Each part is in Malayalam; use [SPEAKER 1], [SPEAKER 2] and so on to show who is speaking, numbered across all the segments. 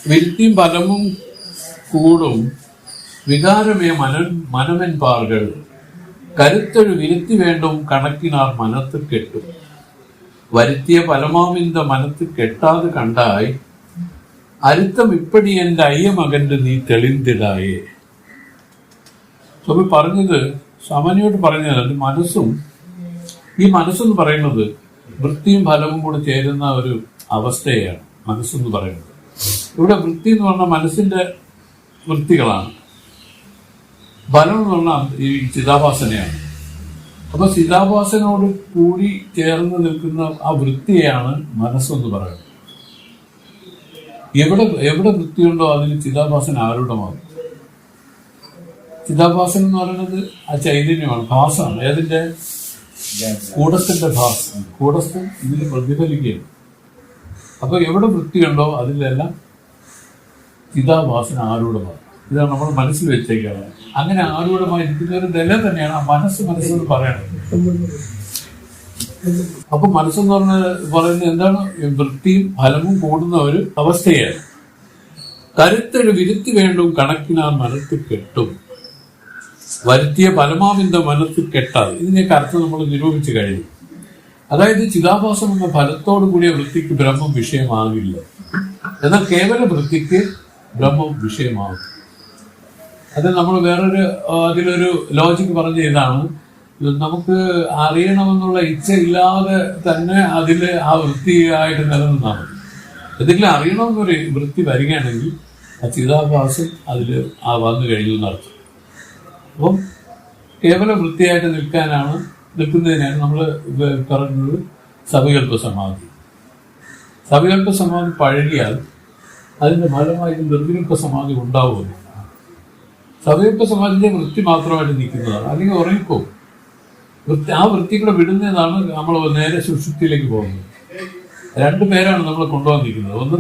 [SPEAKER 1] വിരുത്തിയും ഫലമും കൂടും വികാരമേ മനവൻ പാർകൾ കരുത്തൊരു വിരുത്തി വേണ്ടും കണക്കിനാർ മനത്ത് കെട്ടും വരുത്തിയ ഫലമാമിന്ത മനത്ത് കെട്ടാതെ കണ്ടായി അരുത്തം ഇപ്പടി എന്റെ അയ്യമകന്റെ നീ തെളിന്തിടായേ. സ്വാമി പറഞ്ഞത് സാമാന്യമായിട്ട് പറഞ്ഞത് മനസ്സും ഈ മനസ്സെന്ന് പറയുന്നത് വൃത്തിയും ഫലവും കൂടെ ചേരുന്ന ഒരു അവസ്ഥയാണ് മനസ്സെന്ന് പറയുന്നത്. ഇവിടെ വൃത്തി എന്ന് പറഞ്ഞാൽ മനസ്സിന്റെ വൃത്തികളാണ്, ഫലം എന്ന് പറഞ്ഞാൽ ഈ ചിതാഭാസനയാണ്. അപ്പൊ ചിതാഭാസനോട് കൂടി ചേർന്ന് നിൽക്കുന്ന ആ വൃത്തിയെയാണ് മനസ്സെന്ന് പറയുന്നത്. എവിടെ വൃത്തിയുണ്ടോ അതിന് ചിതാഭാസന ആരൂഢമാകും. ചിതാഭാസന എന്ന് പറയുന്നത് ആ ചൈതന്യമാണ്, ഭാസമാണ്. ഏതിന്റെ? കൂടസ്ഥന്റെ ഭാസം. കൂടസ്ഥൻ ഇതിൽ പ്രതിഫലിക്കുകയാണ്. അപ്പൊ എവിടെ വൃത്തിയുണ്ടോ അതിലെല്ലാം ചിതാഭാസന ആരൂഢമാകും. ഇതാണ് നമ്മൾ മനസ്സിൽ വെച്ചേക്കാണ്. അങ്ങനെ ആരൂഢമായി ഇരിക്കുന്ന ഒരു നില തന്നെയാണ് ആ മനസ്സെന്ന് പറയണത്. അപ്പൊ മനസ്സെന്ന് പറയുന്നത് എന്താണ്? വൃത്തിയും ഫലവും കൂടുന്ന ഒരു അവസ്ഥയാണ്. കരുത്തൊരു വിരുത്തി വേണ്ടും കണക്കിനാർ മനത്ത് കെട്ടും വരുത്തിയ ഫലമാവിന്ത മനത്ത് കെട്ടാതെ. ഇതിനൊക്കെ അർത്ഥം നമ്മൾ നിരൂപിച്ചു കഴിഞ്ഞു. അതായത് ചിതാഭാസം എന്ന ഫലത്തോടു കൂടിയ വൃത്തിക്ക് ബ്രഹ്മം വിഷയമാകില്ല, എന്നാൽ കേവല വൃത്തിക്ക് ബ്രഹ്മം വിഷയമാകും. അത് നമ്മൾ അതിലൊരു ലോജിക്ക് പറഞ്ഞ ഇതാണ്, നമുക്ക് അറിയണമെന്നുള്ള ഇച്ഛ ഇല്ലാതെ തന്നെ അതിൽ ആ വൃത്തിയായിട്ട് നിലനിന്നാൽ മതി. എന്തെങ്കിലും അറിയണമെന്നൊരു വൃത്തി വരികയാണെങ്കിൽ ആ ചിതാഭാസം അതിൽ വന്നു കഴിഞ്ഞു എന്നർത്ഥം. അപ്പം കേവലം വൃത്തിയായിട്ട് നിൽക്കുന്നതിനാണ് നമ്മൾ പറഞ്ഞത് സവികല്പ സമാധി. സവികല്പ സമാധി പഴകിയാൽ അതിന്റെ ഫലമായിട്ട് നിർവികല്പ സമാധി ഉണ്ടാവുമല്ലോ. സവികല്പ സമാധിന്റെ വൃത്തി മാത്രമായിട്ട് നിൽക്കുന്നതാണ്, അല്ലെങ്കിൽ ഉറങ്ങിപ്പോകും. ആ വൃത്തി കൂടെ വിടുന്നതാണ് നമ്മൾ നേരെ സുഷുപ്തിയിലേക്ക് പോകുന്നത്. രണ്ടു പേരാണ് നമ്മൾ കൊണ്ടുവന്നിരിക്കുന്നത്. ഒന്ന്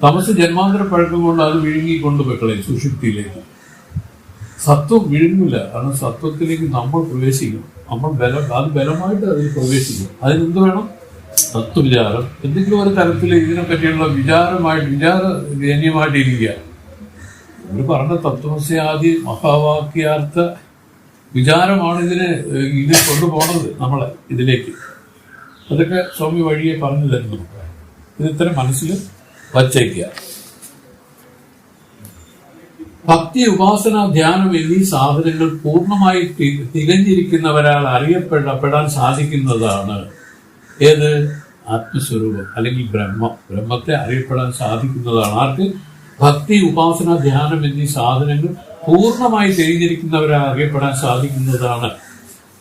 [SPEAKER 1] തമസ് ജന്മാന്തര പഴക്കം കൊണ്ട് അത് വിഴുങ്ങിക്കൊണ്ട് വെക്കളയും സുഷുപ്തിയിലേക്ക്. സത്വം വിഴുങ്ങില്ല, കാരണം സത്വത്തിലേക്ക് നമ്മൾ പ്രവേശിക്കണം. അത് ബലമായിട്ട് അതിൽ പ്രവേശിക്കും. അതിനെന്ത് വേണം? തത്വവിചാരം. എന്തെങ്കിലും ഒരു തരത്തിൽ ഇതിനെ പറ്റിയുള്ള വിചാരജന്യമായിട്ട് ഇരിക്കുക. ഇവർ പറഞ്ഞ തത്വസ്യാദി മഹാവാക്യാർത്ഥ വിചാരമാണ് ഇത് കൊണ്ടുപോകുന്നത് നമ്മളെ ഇതിലേക്ക്. അതൊക്കെ സ്വാമി വഴിയെ പറഞ്ഞു തരുന്നു. ഇത് ഇത്ര മനസ്സിൽ വച്ചേക്കുക. ഭക്തി, ഉപാസന, ധ്യാനം എന്നീ സാധനങ്ങൾ പൂർണ്ണമായി തികഞ്ഞിരിക്കുന്നവരാൽ അറിയപ്പെടാൻ സാധിക്കുന്നതാണ് ഏത്? ആത്മസ്വരൂപം അല്ലെങ്കിൽ ബ്രഹ്മത്തെ അറിയപ്പെടാൻ സാധിക്കുന്നതാണ്. ആർക്ക്? ഭക്തി, ഉപാസന, ധ്യാനം എന്നീ സാധനങ്ങൾ പൂർണ്ണമായി തിരിഞ്ഞിരിക്കുന്നവരെ അറിയപ്പെടാൻ സാധിക്കുന്നതാണ്.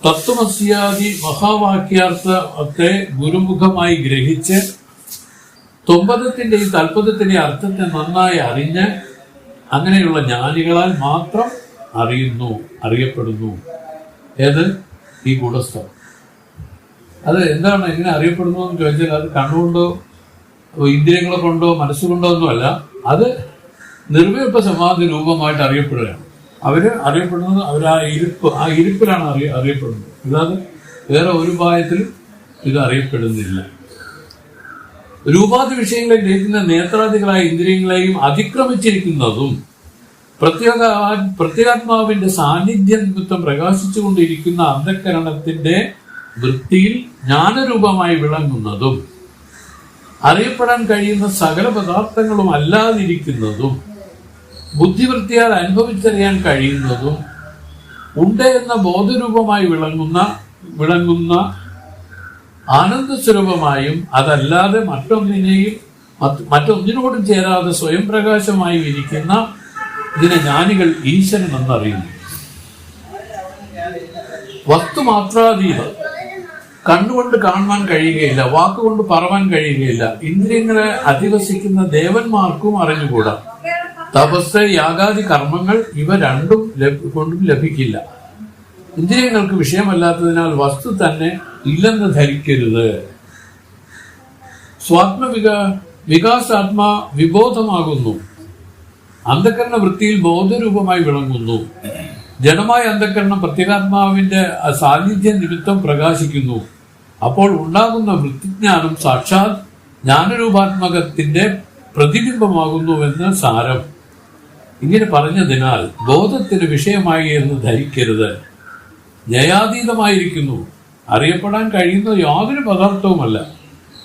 [SPEAKER 1] തത്വമസ്യാദി മഹാവാക്യാർത്ഥത്തെ ഗുരുമുഖമായി ഗ്രഹിച്ച് തുമ്പദത്തിന്റെയും തൽപദത്തിന്റെയും അർത്ഥത്തെ നന്നായി അറിഞ്ഞ് അങ്ങനെയുള്ള ജ്ഞാനികളാൽ മാത്രം അറിയപ്പെടുന്നു. ഏത്? ഈ ഗൂഢസ്ഥം. അത് എന്താണ്, എങ്ങനെ അറിയപ്പെടുന്നു എന്ന് ചോദിച്ചാൽ അത് കണ്ണുകൊണ്ടോ ഇന്ദ്രിയങ്ങളെ കൊണ്ടോ മനസ്സുകൊണ്ടോ ഒന്നുമല്ല, അത് നിർവികൽപ്പ സമാധി രൂപമായിട്ട് അറിയപ്പെടുകയാണ്. അറിയപ്പെടുന്നത് ആ ഇരുപ്പിലാണ് അറിയപ്പെടുന്നത്. അല്ലാതെ വേറെ ഒരു ഉപായത്തിലും ഇത് അറിയപ്പെടുന്നില്ല. രൂപാദി വിഷയങ്ങളെ ഗ്രഹിക്കുന്ന നേത്രാദികളായ ഇന്ദ്രിയങ്ങളെയും അതിക്രമിച്ചിരിക്കുന്നതും പ്രത്യേകാത്മാവിന്റെ സാന്നിധ്യ നിമിത്തം പ്രകാശിച്ചുകൊണ്ടിരിക്കുന്ന അന്ധകരണത്തിന്റെ വൃത്തിയിൽ ജ്ഞാനരൂപമായി വിളങ്ങുന്നതും അറിയപ്പെടാൻ കഴിയുന്ന സകല പദാർത്ഥങ്ങളും അല്ലാതിരിക്കുന്നതും ബുദ്ധിവൃത്തിയാൽ അനുഭവിച്ചറിയാൻ കഴിയുന്നതും ഉണ്ട് എന്ന ബോധരൂപമായി വിളങ്ങുന്ന ആനന്ദസ്വരൂപമായും അതല്ലാതെ മറ്റൊന്നിനോടും ചേരാതെ സ്വയം പ്രകാശമായും ഇരിക്കുന്ന ഇതിനെ ജ്ഞാനികൾ ഈശ്വരൻ എന്നറിയുന്നു. വസ്തുമാത്രാതീതം. കണ്ണുകൊണ്ട് കാണുവാൻ കഴിയുകയില്ല, വാക്കുകൊണ്ട് പറവാൻ കഴിയുകയില്ല. ഇന്ദ്രിയങ്ങളെ അധിവസിക്കുന്ന ദേവന്മാർക്കും അറിഞ്ഞുകൂടാ. തപസ്, യാഗാദി കർമ്മങ്ങൾ ഇവ രണ്ടും കൊണ്ടും ലഭിക്കില്ല. ഇന്ദ്രിയങ്ങൾക്ക് വിഷയമല്ലാത്തതിനാൽ വസ്തു തന്നെ ഇല്ലെന്ന് ധരിക്കരുത്. വികാസാത്മാ വിബോധമാകുന്നു. അന്ധകരണ വൃത്തിയിൽ ബോധരൂപമായി വിളങ്ങുന്നു. ജഡമായ അന്ധകരണം പ്രത്യേകാത്മാവിന്റെ സാന്നിധ്യ നിമിത്തം പ്രകാശിക്കുന്നു. അപ്പോൾ ഉണ്ടാകുന്ന വൃത്തിജ്ഞാനം സാക്ഷാത് ജ്ഞാനരൂപാത്മകത്തിന്റെ പ്രതിബിംബമാകുന്നുവെന്ന് സാരം. ഇങ്ങനെ പറഞ്ഞതിനാൽ ബോധത്തിന് വിഷയമായി എന്ന് ധരിക്കരുത്. ന്യായാതീതമായിരിക്കുന്നു. അറിയപ്പെടാൻ കഴിയുന്ന യാതൊരു പദാർത്ഥവുമല്ല.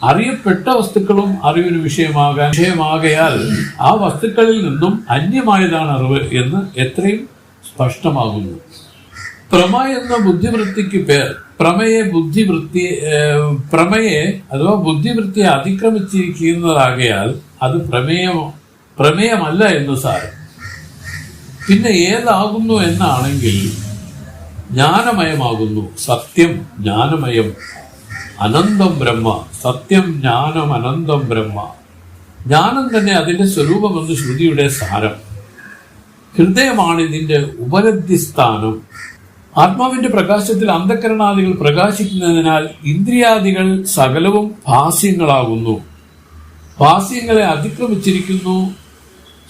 [SPEAKER 1] അറിയപ്പെട്ട വസ്തുക്കളും അറിവിന് വിഷയമാകയാൽ ആ വസ്തുക്കളിൽ നിന്നും അന്യമായതാണ് അറിവ് എന്ന് എത്രയും സ്പഷ്ടമാകുന്നു. പ്രമ എന്ന ബുദ്ധിവൃത്തിക്ക് പേർ. പ്രമയെ അഥവാ ബുദ്ധിവൃത്തിയെ അതിക്രമിച്ചിരിക്കുന്നതാകയാൽ അത് പ്രമേയമല്ല എന്ന് സാരം. പിന്നെ ഏതാകുന്നു എന്നാണെങ്കിൽ ജ്ഞാനമയമാകുന്നു. സത്യം ജ്ഞാനമയം, അനന്തം ബ്രഹ്മ. സത്യം ജ്ഞാനം അനന്തം ബ്രഹ്മ. ജ്ഞാനം തന്നെ അതിന്റെ സ്വരൂപമെന്ന് ശ്രുതിയുടെ സാരം. ഹൃദയമാണ് ഇതിന്റെ ഉപലബ്ധിസ്ഥാനം. ആത്മാവിന്റെ പ്രകാശത്തിൽ അന്ധകരണാദികൾ പ്രകാശിക്കുന്നതിനാൽ ഇന്ദ്രിയാദികൾ സകലവും ഭാസ്യങ്ങളാകുന്നു. ഭാസ്യങ്ങളെ അതിക്രമിച്ചിരിക്കുന്നു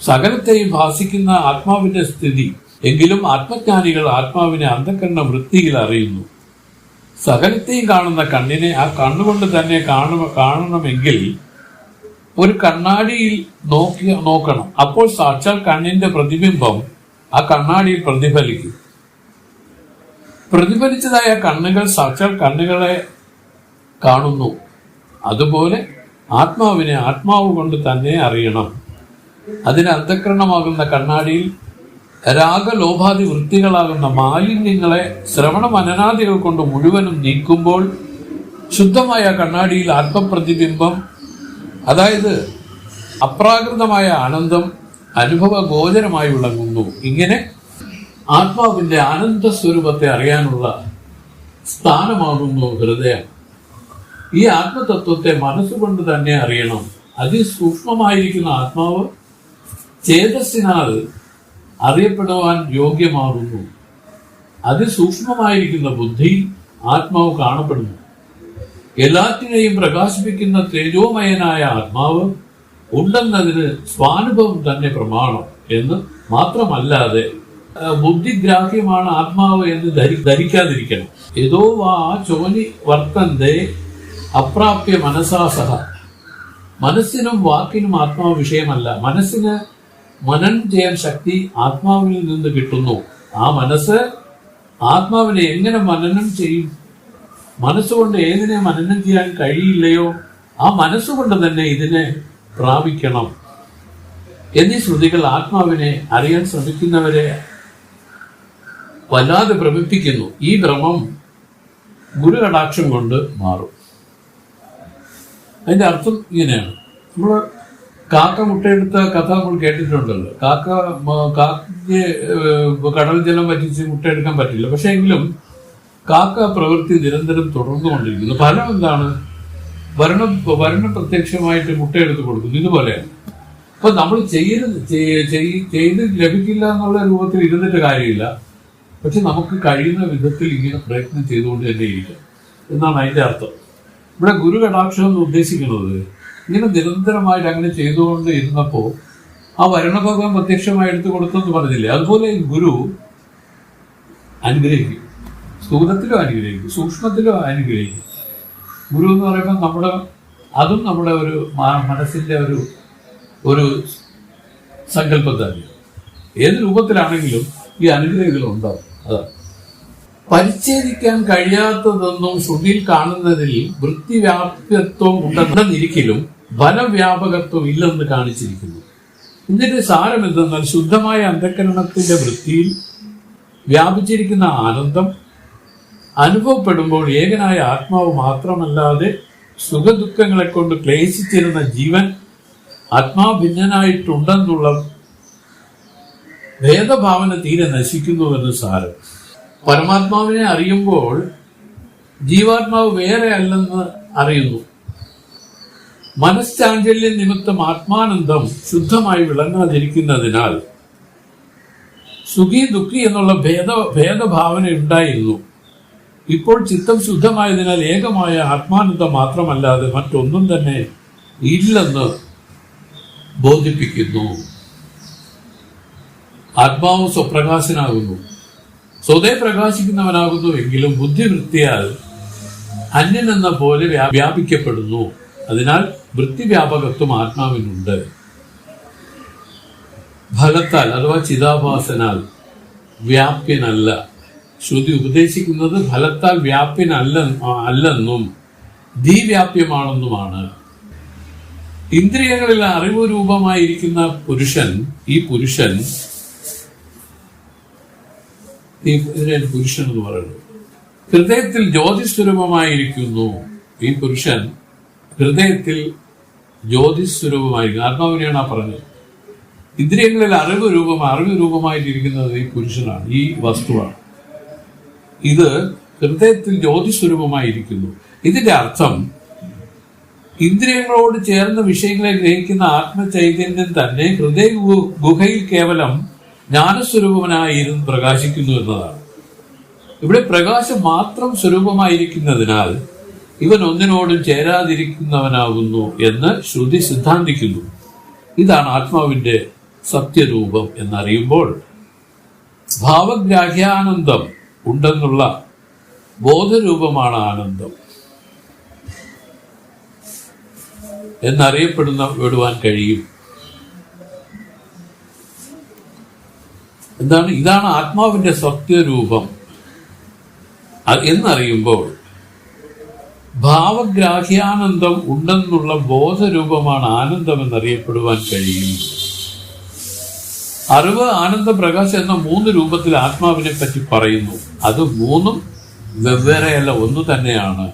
[SPEAKER 1] സകലത്തെയും ഭാസിക്കുന്ന ആത്മാവിന്റെ സ്ഥിതി. എങ്കിലും ആത്മജ്ഞാനികൾ ആത്മാവിനെ അന്ധകരണ വൃത്തിയിൽ അറിയുന്നു. സകലത്തെയും കാണുന്ന കണ്ണിനെ ആ കണ്ണുകൊണ്ട് തന്നെ കാണണമെങ്കിൽ ഒരു കണ്ണാടിയിൽ നോക്കണം. അപ്പോൾ സാക്ഷാൽ കണ്ണിന്റെ പ്രതിബിംബം ആ കണ്ണാടിയിൽ പ്രതിഫലിക്കും. പ്രതിഫലിച്ചതായ കണ്ണുകൾ സാക്ഷാൽ കണ്ണുകളെ കാണുന്നു. അതുപോലെ ആത്മാവിനെ ആത്മാവ് കൊണ്ട് തന്നെ അറിയണം. അതിന് അന്ധകരണമാകുന്ന കണ്ണാടിയിൽ രാഗലോഭാദി വൃത്തികളാകുന്ന മാലിന്യങ്ങളെ ശ്രവണ മനനാദികൾ കൊണ്ട് മുഴുവനും നീക്കുമ്പോൾ ശുദ്ധമായ കണ്ണാടിയിൽ ആത്മപ്രതിബിംബം, അതായത് അപ്രാകൃതമായ ആനന്ദം അനുഭവ ഗോചരമായി വിളങ്ങുന്നു. ഇങ്ങനെ ആത്മാവിന്റെ ആനന്ദ സ്വരൂപത്തെ അറിയാനുള്ള സ്ഥാനമാകുന്നു ഹൃദയം. ഈ ആത്മതത്വത്തെ മനസ്സുകൊണ്ട് തന്നെ അറിയണം. അതിസൂക്ഷ്മമായിരിക്കുന്ന ആത്മാവ് ചേതസ്സിനാൽ അറിയപ്പെടുവാൻ യോഗ്യമാകുന്നു. അതിസൂക്ഷ്മമായിരിക്കുന്ന ബുദ്ധി ആത്മാവ് കാണപ്പെടുന്നു. എല്ലാറ്റിനെയും പ്രകാശിപ്പിക്കുന്ന തേജോമയനായ ആത്മാവ് ഉണ്ടെന്നതിന് സ്വാനുഭവം തന്നെ പ്രമാണം എന്ന് മാത്രമല്ലാതെ ബുദ്ധിഗ്രാഹ്യമാണ് ആത്മാവ് എന്ന് ധരിക്കാതിരിക്കണം. ഏതോ വാ ചോനി വർത്തന്തേ അപ്രാപ്യ മനസാസഹ. മനസ്സിനും വാക്കിനും ആത്മാവ് വിഷയമല്ല. മനസ്സിന് മനനം ചെയ്യാൻ ശക്തി ആത്മാവിൽ നിന്ന് കിട്ടുന്നു. ആ മനസ്സ് ആത്മാവിനെ എങ്ങനെ മനനം ചെയ്യും? മനസ്സുകൊണ്ട് ഏതിനെ മനനം ചെയ്യാൻ കഴിയില്ലയോ ആ മനസ്സുകൊണ്ട് തന്നെ ഇതിനെ പ്രാപിക്കണം എന്നീ ശ്രുതികൾ ആത്മാവിനെ അറിയാൻ ശ്രമിക്കുന്നവരെ വല്ലാതെ ഭ്രമിപ്പിക്കുന്നു. ഈ ഭ്രമം ഗുരുകടാക്ഷം കൊണ്ട് മാറും. അതിന്റെ അർത്ഥം ഇങ്ങനെയാണ്. നമ്മൾ കാക്ക മുട്ടയെടുത്ത കഥ നമ്മൾ കേട്ടിട്ടുണ്ടല്ലോ. കാക്കയ്ക്ക് കടൽ ജലം വറ്റിച്ച് മുട്ടയെടുക്കാൻ പറ്റില്ല. പക്ഷെ എങ്കിലും കാക്ക പ്രവൃത്തി നിരന്തരം തുടർന്നുകൊണ്ടിരിക്കുന്നു. ഫലം എന്താണ്? വരണ പ്രത്യക്ഷമായിട്ട് മുട്ടയെടുത്ത് കൊടുക്കുന്നു. ഇതുപോലെയാണ്. അപ്പൊ നമ്മൾ ചെയ്ത് ലഭിക്കില്ല എന്നുള്ള രൂപത്തിൽ ഇരുന്നിട്ട് കാര്യമില്ല. പക്ഷെ നമുക്ക് കഴിയുന്ന വിധത്തിൽ ഇങ്ങനെ പ്രയത്നം ചെയ്തുകൊണ്ട് തന്നെ ഇരിക്കാം എന്നാണ് അതിന്റെ അർത്ഥം. ഇവിടെ ഗുരു കടാക്ഷം എന്ന് ഉദ്ദേശിക്കുന്നത് ഇങ്ങനെ നിരന്തരമായിട്ട് അങ്ങനെ ചെയ്തുകൊണ്ട് ഇരുന്നപ്പോൾ ആ വരണഭഗവാൻ പ്രത്യക്ഷമായി എടുത്തു കൊടുത്തെന്ന് പറഞ്ഞില്ലേ, അതുപോലെ ഗുരു അനുഗ്രഹിക്കും. സ്ഥൂലത്തിലും അനുഗ്രഹിക്കും, സൂക്ഷ്മത്തിലും അനുഗ്രഹിക്കും. ഗുരു എന്ന് പറയുമ്പോൾ നമ്മുടെ ഒരു മനസ്സിന്റെ ഒരു സങ്കല്പം തന്നെ. ഏത് രൂപത്തിലാണെങ്കിലും ഈ അനുഗ്രഹങ്ങൾ ഉണ്ടാവും. അതാണ് പരിച്ഛേദിക്കാൻ കഴിയാത്തതെന്നും ശ്രുതിയിൽ കാണുന്നതിൽ വൃത്തിവ്യാപ്യത്വം ഉണ്ടെന്നിരിക്കലും ഫലവ്യാപകത്വം ഇല്ലെന്ന് കാണിച്ചിരിക്കുന്നു. ഇതിന്റെ സാരം എന്തെന്നാൽ ശുദ്ധമായ അന്ധകരണത്തിന്റെ വൃത്തിയിൽ വ്യാപിച്ചിരിക്കുന്ന ആനന്ദം അനുഭവപ്പെടുമ്പോൾ ഏകനായ ആത്മാവ് മാത്രമല്ലാതെ സുഖദുഃഖങ്ങളെ കൊണ്ട് ക്ലേശിച്ചിരുന്ന ജീവൻ ആത്മാഭിന്നനായിട്ടുണ്ടെന്നുള്ള ഭേദഭാവന തീരെ നശിക്കുന്നുവെന്ന് സാരം. പരമാത്മാവിനെ അറിയുമ്പോൾ ജീവാത്മാവ് വേറെ അല്ലെന്ന് അറിയുന്നു. മനഃചാഞ്ചല്യം നിമിത്തം ആത്മാനന്ദം ശുദ്ധമായി വിളങ്ങാതിരിക്കുന്നതിനാൽ സുഖി ദുഃഖി എന്നുള്ള ഭേദഭാവന ഉണ്ടായിരുന്നു. ഇപ്പോൾ ചിത്തം ശുദ്ധമായതിനാൽ ഏകമായ ആത്മാനന്ദം മാത്രമല്ലാതെ മറ്റൊന്നും തന്നെ ഇല്ലെന്ന് ബോധിപ്പിക്കുന്നു. ആത്മാവ് സ്വപ്രകാശനാകുന്നു, സ്വതേ പ്രകാശിക്കുന്നവനാകുന്നു. എങ്കിലും ബുദ്ധിവൃത്തിയാൽ അന്യനെന്ന പോലെ വ്യാപിക്കപ്പെടുന്നു. അതിനാൽ വൃത്തിവ്യാപകത്വം ആത്മാവിനുണ്ട്. ഫലത്താൽ അഥവാ ചിതാഭാസനാൽ വ്യാപ്യനല്ല. ശ്രുതി ഉപദേശിക്കുന്നത് ഫലത്താൽ അല്ലെന്നും ധീവ്യാപ്യമാണെന്നുമാണ്. ഇന്ദ്രിയങ്ങളിൽ അറിവ് രൂപമായിരിക്കുന്ന പുരുഷൻ എന്ന് പറയുന്നത് ഹൃദയത്തിൽ ജ്യോതിസ്വരൂപമായിരിക്കുന്നു. ഈ പുരുഷൻ ഹൃദയത്തിൽ ജ്യോതിസ്വരൂപമായിരിക്കും. ആത്മാവിനെയാണ് ആ പറഞ്ഞത്. ഇന്ദ്രിയങ്ങളിൽ അറിവ് രൂപമായിട്ടിരിക്കുന്നത് ഈ പുരുഷനാണ്, ഈ വസ്തുവാണ്. ഇത് ഹൃദയത്തിൽ ജ്യോതിസ്വരൂപമായിരിക്കുന്നു. ഇതിന്റെ അർത്ഥം ഇന്ദ്രിയങ്ങളോട് ചേർന്ന വിഷയങ്ങളെ ഗ്രഹിക്കുന്ന ആത്മചൈതന്യം തന്നെ ഹൃദയ ഗുഹയിൽ കേവലം ജ്ഞാനസ്വരൂപനായിരുന്നു പ്രകാശിക്കുന്നു എന്നതാണ്. ഇവിടെ പ്രകാശം മാത്രം സ്വരൂപമായിരിക്കുന്നതിനാൽ ഇവൻ ഒന്നിനോടും ചേരാതിരിക്കുന്നവനാകുന്നു എന്ന് ശ്രുതി സിദ്ധാന്തിക്കുന്നു. ഇതാണ് ആത്മാവിന്റെ സത്യരൂപം എന്നറിയുമ്പോൾ ഭാവഗ്രാഹ്യാനന്ദം ഉണ്ടെന്നുള്ള ബോധരൂപമാണ് ആനന്ദം വിടുവാൻ കഴിയും. ഇതാണ് ആത്മാവിന്റെ സത്യരൂപം എന്നറിയുമ്പോൾ ഭാവഗ്രാഹ്യാനന്ദം ഉണ്ടെന്നുള്ള ബോധരൂപമാണ് ആനന്ദം എന്നറിയപ്പെടുവാൻ കഴിയും. അറിവ്, ആനന്ദ, പ്രകാശം എന്ന 3 രൂപത്തിൽ ആത്മാവിനെ പറ്റി പറയുന്നു. അത് 3 വെവ്വേറെയല്ല, ഒന്ന് തന്നെയാണ്.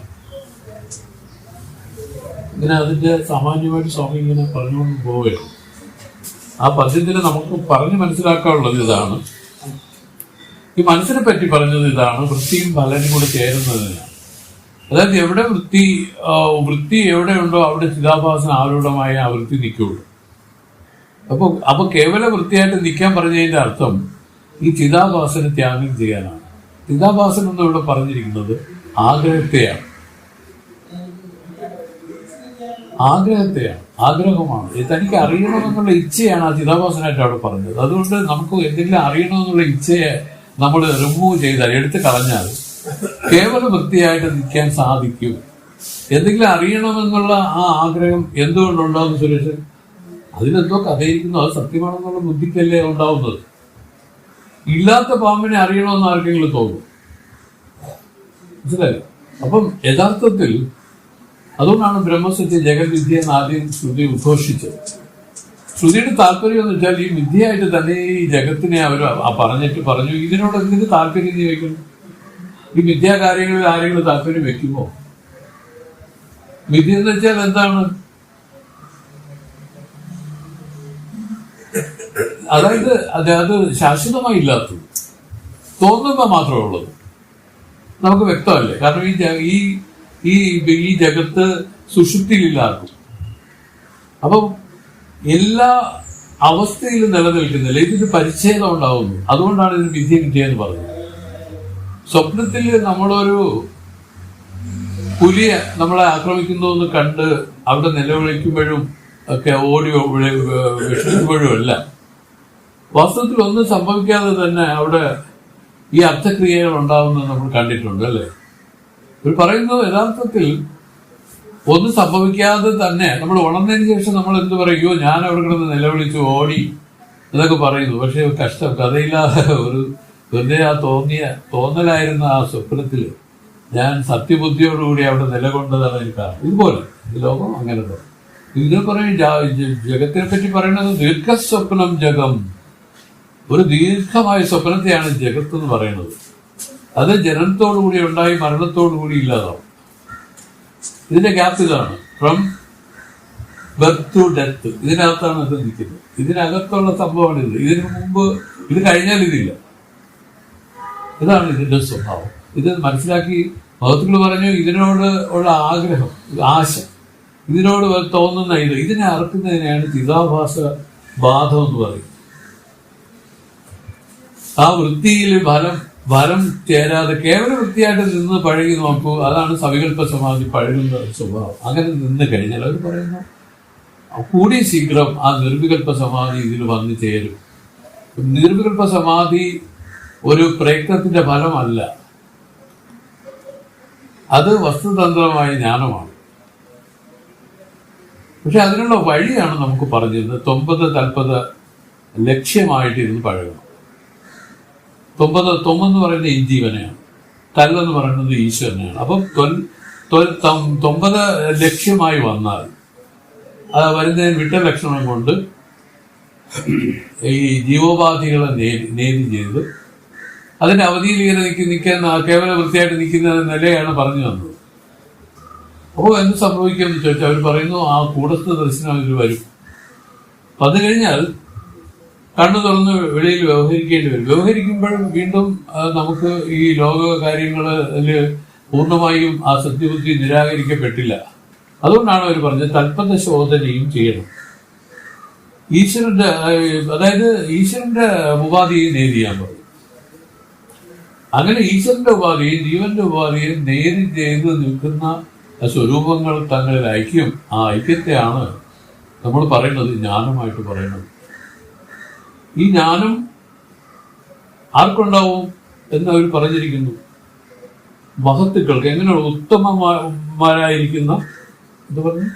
[SPEAKER 1] ഇങ്ങനെ അതിന്റെ സാമാന്യമായിട്ട് സ്വാമി ഇങ്ങനെ പറഞ്ഞുകൊണ്ട് പോവുകയാണ്. ആ പദ്യത്തിൽ നമുക്ക് പറഞ്ഞു മനസ്സിലാക്കാനുള്ളത് ഇതാണ്. ഈ മനസ്സിനെ പറ്റി പറഞ്ഞത് ഇതാണ്, വൃത്തിയും ഫലനും കൂടെ ചേരുന്നതിനാണ്. അതായത് എവിടെ വൃത്തി എവിടെയുണ്ടോ അവിടെ ചിതാഭാസന ആരൂഢമായ ആ വൃത്തി നിൽക്കുള്ളൂ. അപ്പൊ കേവല വൃത്തിയായിട്ട് നിൽക്കാൻ പറഞ്ഞതിന്റെ അർത്ഥം ഈ ചിതാഭാസന ത്യാഗം ചെയ്യാനാണ്. ചിതാഭാസന എന്ന് ഇവിടെ പറഞ്ഞിരിക്കുന്നത് ആഗ്രഹത്തെയാണ്. ആഗ്രഹമാണ്. തനിക്ക് അറിയണമെന്നുള്ള ഇച്ഛയാണ് ആ ചിതാഭാസനായിട്ട് അവിടെ പറഞ്ഞത്. അതുകൊണ്ട് നമുക്ക് എന്തെങ്കിലും അറിയണമെന്നുള്ള ഇച്ഛയെ നമ്മൾ റിമൂവ് ചെയ്താൽ, എടുത്തു കളഞ്ഞാൽ കേവല വൃത്തിയായിട്ട് നിൽക്കാൻ സാധിക്കും. എന്തെങ്കിലും അറിയണമെന്നുള്ള ആ ആഗ്രഹം എന്തുകൊണ്ടുണ്ടാവുന്ന സുരേഷ്? അതിലെന്തോ കഥയിരിക്കുന്നു, അത് സത്യമാണെന്നുള്ള ബുദ്ധിക്കല്ലേ ഉണ്ടാവുന്നത്. ഇല്ലാത്ത പാമ്പിനെ അറിയണമെന്ന് ആർക്കെങ്കിലും തോന്നും, മനസ്സിലായി? അപ്പം യഥാർത്ഥത്തിൽ അതുകൊണ്ടാണ് ബ്രഹ്മസത്യ ജഗദ്വിദ്യ എന്ന് ആദ്യം ശ്രുതി ഉദ്ഘോഷിച്ചത്. ശ്രുതിയുടെ താല്പര്യം എന്ന് വെച്ചാൽ ഈ വിദ്യയായിട്ട് തന്നെ ഈ ജഗത്തിനെ അവർ പറഞ്ഞു ഇതിനോട് എന്തിന് താല്പര്യം ചോദിക്കുന്നു? ഈ വിദ്യാകാര്യങ്ങളിൽ ആരെങ്കിലും താല്പര്യം വെക്കുമോ? വിദ്യ എന്ന് വെച്ചാൽ എന്താണ്? അതായത് അത് ശാശ്വതമായി ഇല്ലാത്തത്, തോന്നുമ്പോ മാത്രമേ ഉള്ളത്. നമുക്ക് വ്യക്തമല്ലേ? കാരണം ഈ ജഗത്ത് സുഷുപ്തിയിലില്ലാക്കും. അപ്പം എല്ലാ അവസ്ഥയിലും നിലനിൽക്കുന്നില്ല. ഇതിന് പരിച്ഛേദം ഉണ്ടാവുന്നു. അതുകൊണ്ടാണ് ഇതിന് വിദ്യ കിട്ടിയെന്ന് പറഞ്ഞത്. സ്വപ്നത്തിൽ നമ്മളൊരു പുലിയെ നമ്മളെ ആക്രമിക്കുന്നു എന്ന് കണ്ട് അവിടെ നിലവിളിക്കുമ്പോഴും ഒക്കെ ഓടി വിഷമിക്കുമ്പോഴും അല്ല, വാസ്തവത്തിൽ ഒന്നും സംഭവിക്കാതെ തന്നെ അവിടെ ഈ അർത്ഥക്രിയകൾ ഉണ്ടാവുന്നത് നമ്മൾ കണ്ടിട്ടുണ്ട്, അല്ലേ? ഇവർ പറയുന്നത് യഥാർത്ഥത്തിൽ ഒന്നും സംഭവിക്കാതെ തന്നെ നമ്മൾ ഉണർന്നതിന് ശേഷം നമ്മൾ എന്ത് പറയോ, ഞാൻ അവിടെ കിടന്ന് നിലവിളിച്ചു ഓടി എന്നൊക്കെ പറയുന്നു. പക്ഷെ കഷ്ടം, കഥയില്ലാതെ ഒരു വെറുതെ ആ തോന്നലായിരുന്ന ആ സ്വപ്നത്തിൽ ഞാൻ സത്യബുദ്ധിയോടുകൂടി അവിടെ നിലകൊണ്ടതാണ് എനിക്ക് കാണും. ഇതുപോലെ ഈ ലോകം അങ്ങനെ ഇതിനെ പറയും. ജഗത്തിനെ പറ്റി പറയുന്നത് ദീർഘസ്വപ്നം ജഗം, ഒരു ദീർഘമായ സ്വപ്നത്തെയാണ് ജഗത്ത് എന്ന് പറയുന്നത്. അത് ജനനത്തോടുകൂടി ഉണ്ടായി മരണത്തോടുകൂടി ഇല്ലാതാവും. ഇതിന്റെ ഗ്യാപ്പ് ഇതാണ്, ഫ്രം ബർത്ത് ടു ഡെത്ത്. ഇതിനകത്താണ് അത് നിൽക്കുന്നത്. ഇതിനകത്തുള്ള സംഭവമാണ് ഇത്. ഇതിനു മുമ്പ് ഇത് കഴിഞ്ഞാൽ ഇതില്ല. ഇതാണ് ഇതിന്റെ സ്വഭാവം. ഇത് മനസ്സിലാക്കി മഹത്തുക്കൾ പറഞ്ഞു, ഇതിനോട് ഉള്ള ആഗ്രഹം, ആശ, ഇതിനോട് തോന്നുന്ന ഇതിനെ അറക്കുന്നതിനെയാണ് ചിതാഭാസ ബാധം എന്ന് പറയുന്നത്. ആ വൃത്തിയിൽ ഫലം ചേരാതെ കേവല വൃത്തിയായിട്ട് നിന്ന് പഴകി നോക്കൂ. അതാണ് സവികല്പ സമാധി പഴകുന്ന സ്വഭാവം. അങ്ങനെ നിന്ന് കഴിഞ്ഞാൽ അവർ പറയുന്നു കൂടി ശീഘ്രം ആ നിർവികല്പ സമാധി ഇതിൽ വന്നു ചേരും. നിർവികല്പ സമാധി ഒരു പ്രയത്നത്തിന്റെ ഫലമല്ല, അത് വസ്തുതന്ത്രമായ ജ്ഞാനമാണ്. പക്ഷെ അതിനുള്ള വഴിയാണ് നമുക്ക് പറഞ്ഞിരുന്നത്. 9 തൽപത ലക്ഷ്യമായിട്ട് ഇരുന്ന് പഴകണം. തൊമ്പെന്ന് പറയുന്നത് ഇഞ്ചീവനെയാണ്, തല്ലെന്ന് പറയുന്നത് ഈശ്വരനെയാണ്. അപ്പം 9 ലക്ഷ്യമായി വന്നാൽ അത് വരുന്നതിന് വിട്ട ലക്ഷണം കൊണ്ട് ഈ ജീവോപാധികളെ നേതി ചെയ്ത് അതിന്റെ അവധിയിൽ ഇങ്ങനെ നിൽക്കുന്ന കേവല വൃത്തിയായിട്ട് നിൽക്കുന്ന നിലയാണ് പറഞ്ഞു തന്നത്. അപ്പോൾ എന്ത് സംഭവിക്കുമെന്ന് ചോദിച്ചാൽ അവർ പറയുന്നു ആ കൂടസ്ഥ ദർശനം അതിൽ വരും. അത് കഴിഞ്ഞാൽ കണ്ണു തുറന്ന് വെളിയിൽ വ്യവഹരിക്കേണ്ടി വരും. വ്യവഹരിക്കുമ്പോഴും വീണ്ടും നമുക്ക് ഈ ലോക കാര്യങ്ങളിൽ പൂർണ്ണമായും ആ സത്യബുദ്ധി നിരാകരിക്കപ്പെട്ടില്ല. അതുകൊണ്ടാണ് അവർ പറഞ്ഞത് തൽപത ശോധനയും ചെയ്യണം. ഈശ്വരന്റെ അതായത് ഈശ്വരന്റെ ഉപാധിയെ നേടി ചെയ്യാൻ പറയും. അങ്ങനെ ഈശ്വരന്റെ ഉപാധിയും ജീവന്റെ ഉപാധിയും നേരി ചെയ്ത് നിൽക്കുന്ന സ്വരൂപങ്ങൾ തങ്ങളിൽ ഐക്യം, ആ ഐക്യത്തെയാണ് നമ്മൾ പറയുന്നത് ജ്ഞാനമായിട്ട് പറയുന്നത്. ഈ ജ്ഞാനം ആർക്കുണ്ടാവും എന്ന് അവർ പറഞ്ഞിരിക്കുന്നു? മഹത്തുക്കൾക്ക്. എങ്ങനെയുള്ള ഉത്തമമാരായിരിക്കുന്ന എന്താ പറഞ്ഞു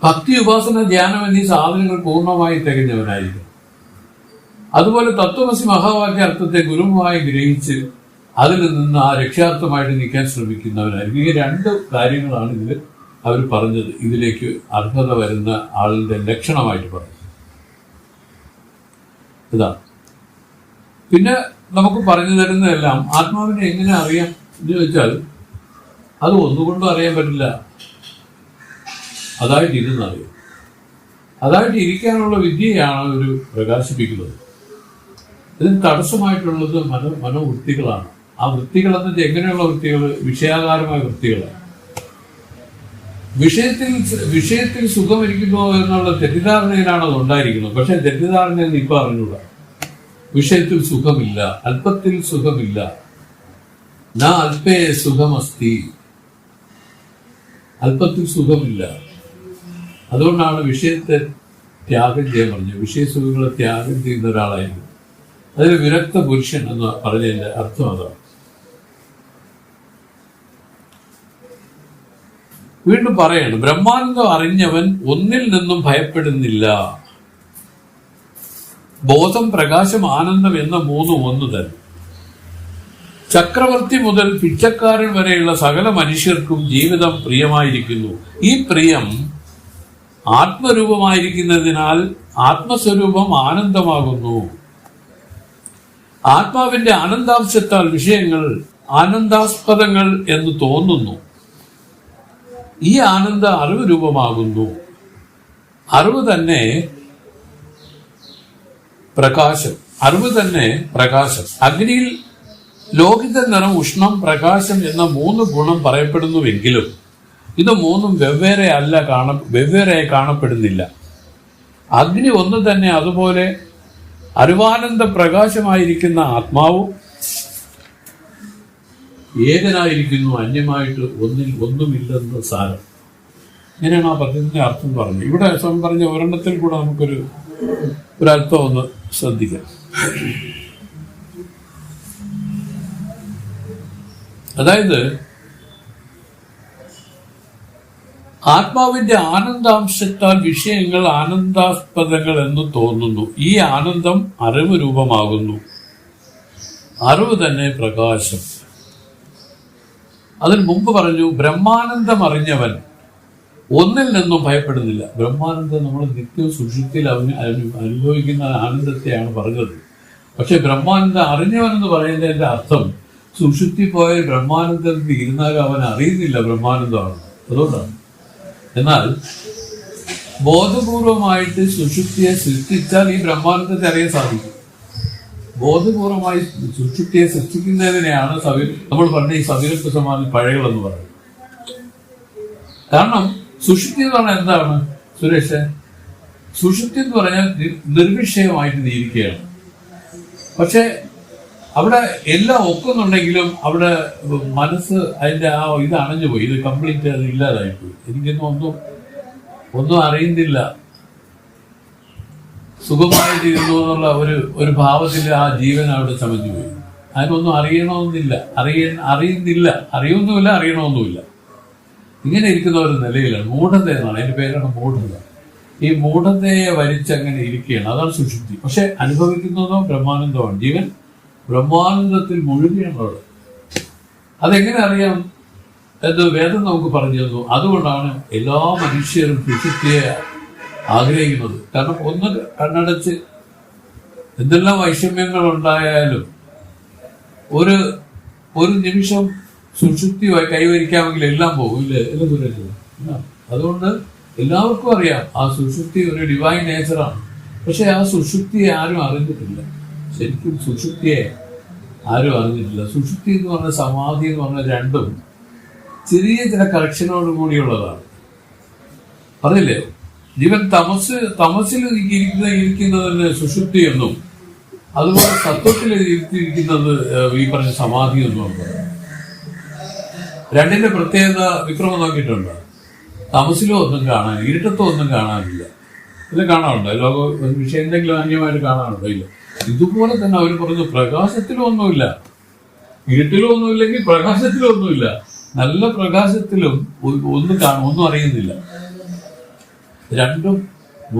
[SPEAKER 1] ഭക്തി, ഉപാസന, ധ്യാനം എന്നീ സാധനങ്ങൾ പൂർണ്ണമായി തികഞ്ഞവനായിരിക്കും. അതുപോലെ തത്വമസി മഹാവാക്യ അർത്ഥത്തെ ഗുരുവുമായി ഗ്രഹിച്ച് അതിൽ നിന്ന് ആ രക്ഷാർത്ഥമായിട്ട് നിൽക്കാൻ ശ്രമിക്കുന്നവനായിരിക്കും. ഈ 2 കാര്യങ്ങളാണ് ഇതിൽ അവർ പറഞ്ഞത്. ഇതിലേക്ക് അർഹത വരുന്ന ആളുടെ ലക്ഷണമായിട്ട് പറഞ്ഞു ഇതാണ്. പിന്നെ നമുക്ക് പറഞ്ഞു തരുന്നതെല്ലാം ആത്മാവിനെ എങ്ങനെ അറിയാം എന്ന് ചോദിച്ചാൽ അത് ഒന്നുകൊണ്ടും അറിയാൻ പറ്റില്ല. അതായിട്ട് ഇരുന്നറിയാം. അതായിട്ട് ഇരിക്കാനുള്ള വിദ്യയാണ് ഒരു പ്രകാശിപ്പിക്കുന്നത്. ഇതിന് തടസ്സമായിട്ടുള്ളത് മനോവൃത്തികളാണ്. ആ വൃത്തികൾ എന്നിട്ട് എങ്ങനെയുള്ള വൃത്തികൾ? വിഷയാകാരമായ വൃത്തികളാണ്. വിഷയത്തിൽ സുഖമിരിക്കുന്നു എന്നുള്ള തെറ്റിദ്ധാരണയിലാണ് അത് ഉണ്ടായിരിക്കുന്നത്. പക്ഷെ തെറ്റിദ്ധാരണയിൽ ഇപ്പൊ അറിഞ്ഞൂടാ. വിഷയത്തിൽ സുഖമില്ല, അല്പത്തിൽ സുഖമില്ല. നാ അല്പേ സുഖമസ്തി, അല്പത്തിൽ സുഖമില്ല. അതുകൊണ്ടാണ് വിഷയത്തെ ത്യാഗം ചെയ്യാൻ പറഞ്ഞത്. വിഷയസുഖങ്ങളെ ത്യാഗം ചെയ്യുന്ന ഒരാളായിരുന്നു. അതിൽ വിരക്ത പുരുഷൻ എന്ന് പറഞ്ഞതിന്റെ അർത്ഥം അതാണ്. വീണ്ടും പറയാണ്, ബ്രഹ്മാനന്ദം അറിഞ്ഞവൻ ഒന്നിൽ നിന്നും ഭയപ്പെടുന്നില്ല. ബോധം, പ്രകാശം, ആനന്ദം എന്ന 3 ഒന്ന് തന്നെ. ചക്രവർത്തി മുതൽ പിച്ചക്കാരൻ വരെയുള്ള സകല മനുഷ്യർക്കും ജീവിതം പ്രിയമായിരിക്കുന്നു. ഈ പ്രിയം ആത്മരൂപമായിരിക്കുന്നതിനാൽ ആത്മസ്വരൂപം ആനന്ദമാകുന്നു. ആത്മാവിന്റെ ആനന്ദാംശത്താൽ വിഷയങ്ങൾ ആനന്ദാസ്പദങ്ങൾ എന്ന് തോന്നുന്നു. ഈ ആനന്ദ അറിവ് രൂപമാകുന്നു. അറിവ് തന്നെ പ്രകാശം. അറിവ് തന്നെ പ്രകാശം. അഗ്നിയിൽ ലോഹിത നിറം, ഉഷ്ണം, പ്രകാശം എന്ന 3 ഗുണം പറയപ്പെടുന്നുവെങ്കിലും ഇത് 3 വെവ്വേറെയായി കാണപ്പെടുന്നില്ല. അഗ്നി ഒന്ന് തന്നെ. അതുപോലെ അറിവാനന്ദ പ്രകാശമായിരിക്കുന്ന ആത്മാവും ഏകനായിരിക്കുന്നു, അന്യമായിട്ട് ഒന്നുമില്ലെന്ന് സാരം. ഇങ്ങനെയാണ് ആ പദ്യത്തിന്റെ അർത്ഥം പറഞ്ഞത്. ഇവിടെ പറഞ്ഞ ഒരെണ്ണത്തിൽ കൂടെ ഒരല്പം ഒന്ന് ശ്രദ്ധിക്കാം. അതായത് ആത്മാവിന്റെ ആനന്ദാംശത്താൽ വിഷയങ്ങൾ ആനന്ദാസ്പദങ്ങൾ എന്ന് തോന്നുന്നു. ഈ ആനന്ദം അറിവ് രൂപമാകുന്നു. അറിവ് തന്നെ പ്രകാശം. അതിന് മുമ്പ് പറഞ്ഞു, ബ്രഹ്മാനന്ദം അറിഞ്ഞവൻ ഒന്നിൽ നിന്നും ഭയപ്പെടുന്നില്ല. ബ്രഹ്മാനന്ദം നമ്മൾ നിത്യവും സുഷുപ്തിയിൽ അനുഭവിക്കുന്ന ആനന്ദത്തെയാണ് പറഞ്ഞത്. പക്ഷെ ബ്രഹ്മാനന്ദം അറിഞ്ഞവൻ എന്ന് പറയുന്നതിന്റെ അർത്ഥം സുഷുപ്തി പോയ ബ്രഹ്മാനന്ദത്തിൽ ഇരുന്നാലും അവൻ അറിയുന്നില്ല ബ്രഹ്മാനന്ദമാണ്. അതുകൊണ്ടാണ്. എന്നാൽ ബോധപൂർവമായിട്ട് സുഷുപ്തിയെ സൃഷ്ടിച്ചാൽ ഈ ബ്രഹ്മാനന്ദത്തെ അറിയാൻ സാധിക്കും. ബോധപൂർവമായി സുഷുപ്തിയെ സൃഷ്ടിക്കുന്നതിനെയാണ് നമ്മൾ പറഞ്ഞ ഈ സവിരത്വ സമാധി പഴയകളെന്ന് പറയുന്നത്. കാരണം സുഷുപ്തി എന്ന് പറഞ്ഞാൽ എന്താണ് സുരേഷ്? സുഷുപ്തി എന്ന് പറഞ്ഞാൽ നിർവിഷയമായിട്ട് ഇരിക്കുകയാണ്. പക്ഷെ അവിടെ എല്ലാം ഒക്കുന്നുണ്ടെങ്കിലും അവിടെ മനസ്സ് അതിന്റെ ആ ഇത് അണഞ്ഞുപോയി. ഇത് കംപ്ലീറ്റ് അത് ഇല്ലാതായിപ്പോയി. എനിക്കൊന്നും ഒന്നും അറിയുന്നില്ല. സുഖമായിട്ടിരുന്നു എന്നുള്ള ഒരു ഭാവത്തിൽ ആ ജീവൻ അവിടെ ചമഞ്ഞു പോയി. അതിനൊന്നും അറിയണമെന്നില്ല, അറിയുന്നില്ല, അറിയണമെന്നുമില്ല. ഇങ്ങനെ ഇരിക്കുന്ന ഒരു നിലയിലാണ് മൂഢത എന്നാണ്. അതിന്റെ പേരാണ് മൂഢത. ഈ മൂഢതയെ വലിച്ചങ്ങനെ ഇരിക്കുകയാണ്. അതാണ് സുഷുപ്തി. പക്ഷെ അനുഭവിക്കുന്നതോ ബ്രഹ്മാനന്ദമാണ്. ജീവൻ ബ്രഹ്മാനന്ദത്തിൽ മുഴുകിയാണുള്ളത്. അതെങ്ങനെ അറിയാം എന്ന് വേദം നമുക്ക് പറഞ്ഞു തന്നു. അതുകൊണ്ടാണ് എല്ലാ മനുഷ്യരും സുഷുപ്തിയെ ആഗ്രഹിക്കുന്നത്. കാരണം ഒന്ന് കണ്ണടച്ച് എന്തെല്ലാം വൈഷമ്യങ്ങൾ ഉണ്ടായാലും ഒരു നിമിഷം സുഷുപ്തി കൈവരിക്കാമെങ്കിൽ എല്ലാം പോകും. ഇല്ലേ? എല്ലാം ദുരിതം. അതുകൊണ്ട് എല്ലാവർക്കും അറിയാം ആ സുഷുപ്തി ഒരു ഡിവൈൻ നേച്ചറാണ്. പക്ഷെ ആ സുഷുപ്തിയെ ആരും അറിഞ്ഞിട്ടില്ല. ശരിക്കും സുഷുപ്തിയെ ആരും അറിഞ്ഞിട്ടില്ല. സുഷുപ്തി എന്ന് പറഞ്ഞ സമാധി എന്ന് പറഞ്ഞ രണ്ടും ചെറിയ ചില കറക്ഷനോട് കൂടിയുള്ളതാണ്. പറഞ്ഞില്ലേ, ജീവൻ തമസിൽ ഇരിക്കുന്നതിന് സുഷുപ്തി എന്നും അതുപോലെ സത്വത്തിൽ ഇരുത്തിയിരിക്കുന്നത് ഈ പറഞ്ഞ സമാധി എന്നും. രണ്ടിന്റെ പ്രത്യേകത വിക്രമം നോക്കിയിട്ടുണ്ട്. തമസിലോ ഒന്നും കാണാൻ, ഇരുട്ടത്തോ ഒന്നും കാണാനില്ല. ഇത് കാണാറുണ്ടോ? ലോക വിഷയം എന്തെങ്കിലും അന്യമായിട്ട് കാണാറുണ്ടോ? ഇല്ല. ഇതുപോലെ തന്നെ അവർ പറഞ്ഞു പ്രകാശത്തിലും ഒന്നുമില്ല, ഇരുട്ടിലും ഒന്നുമില്ലെങ്കിൽ പ്രകാശത്തിലും ഒന്നുമില്ല. നല്ല പ്രകാശത്തിലും ഒന്നും അറിയുന്നില്ല. രണ്ടും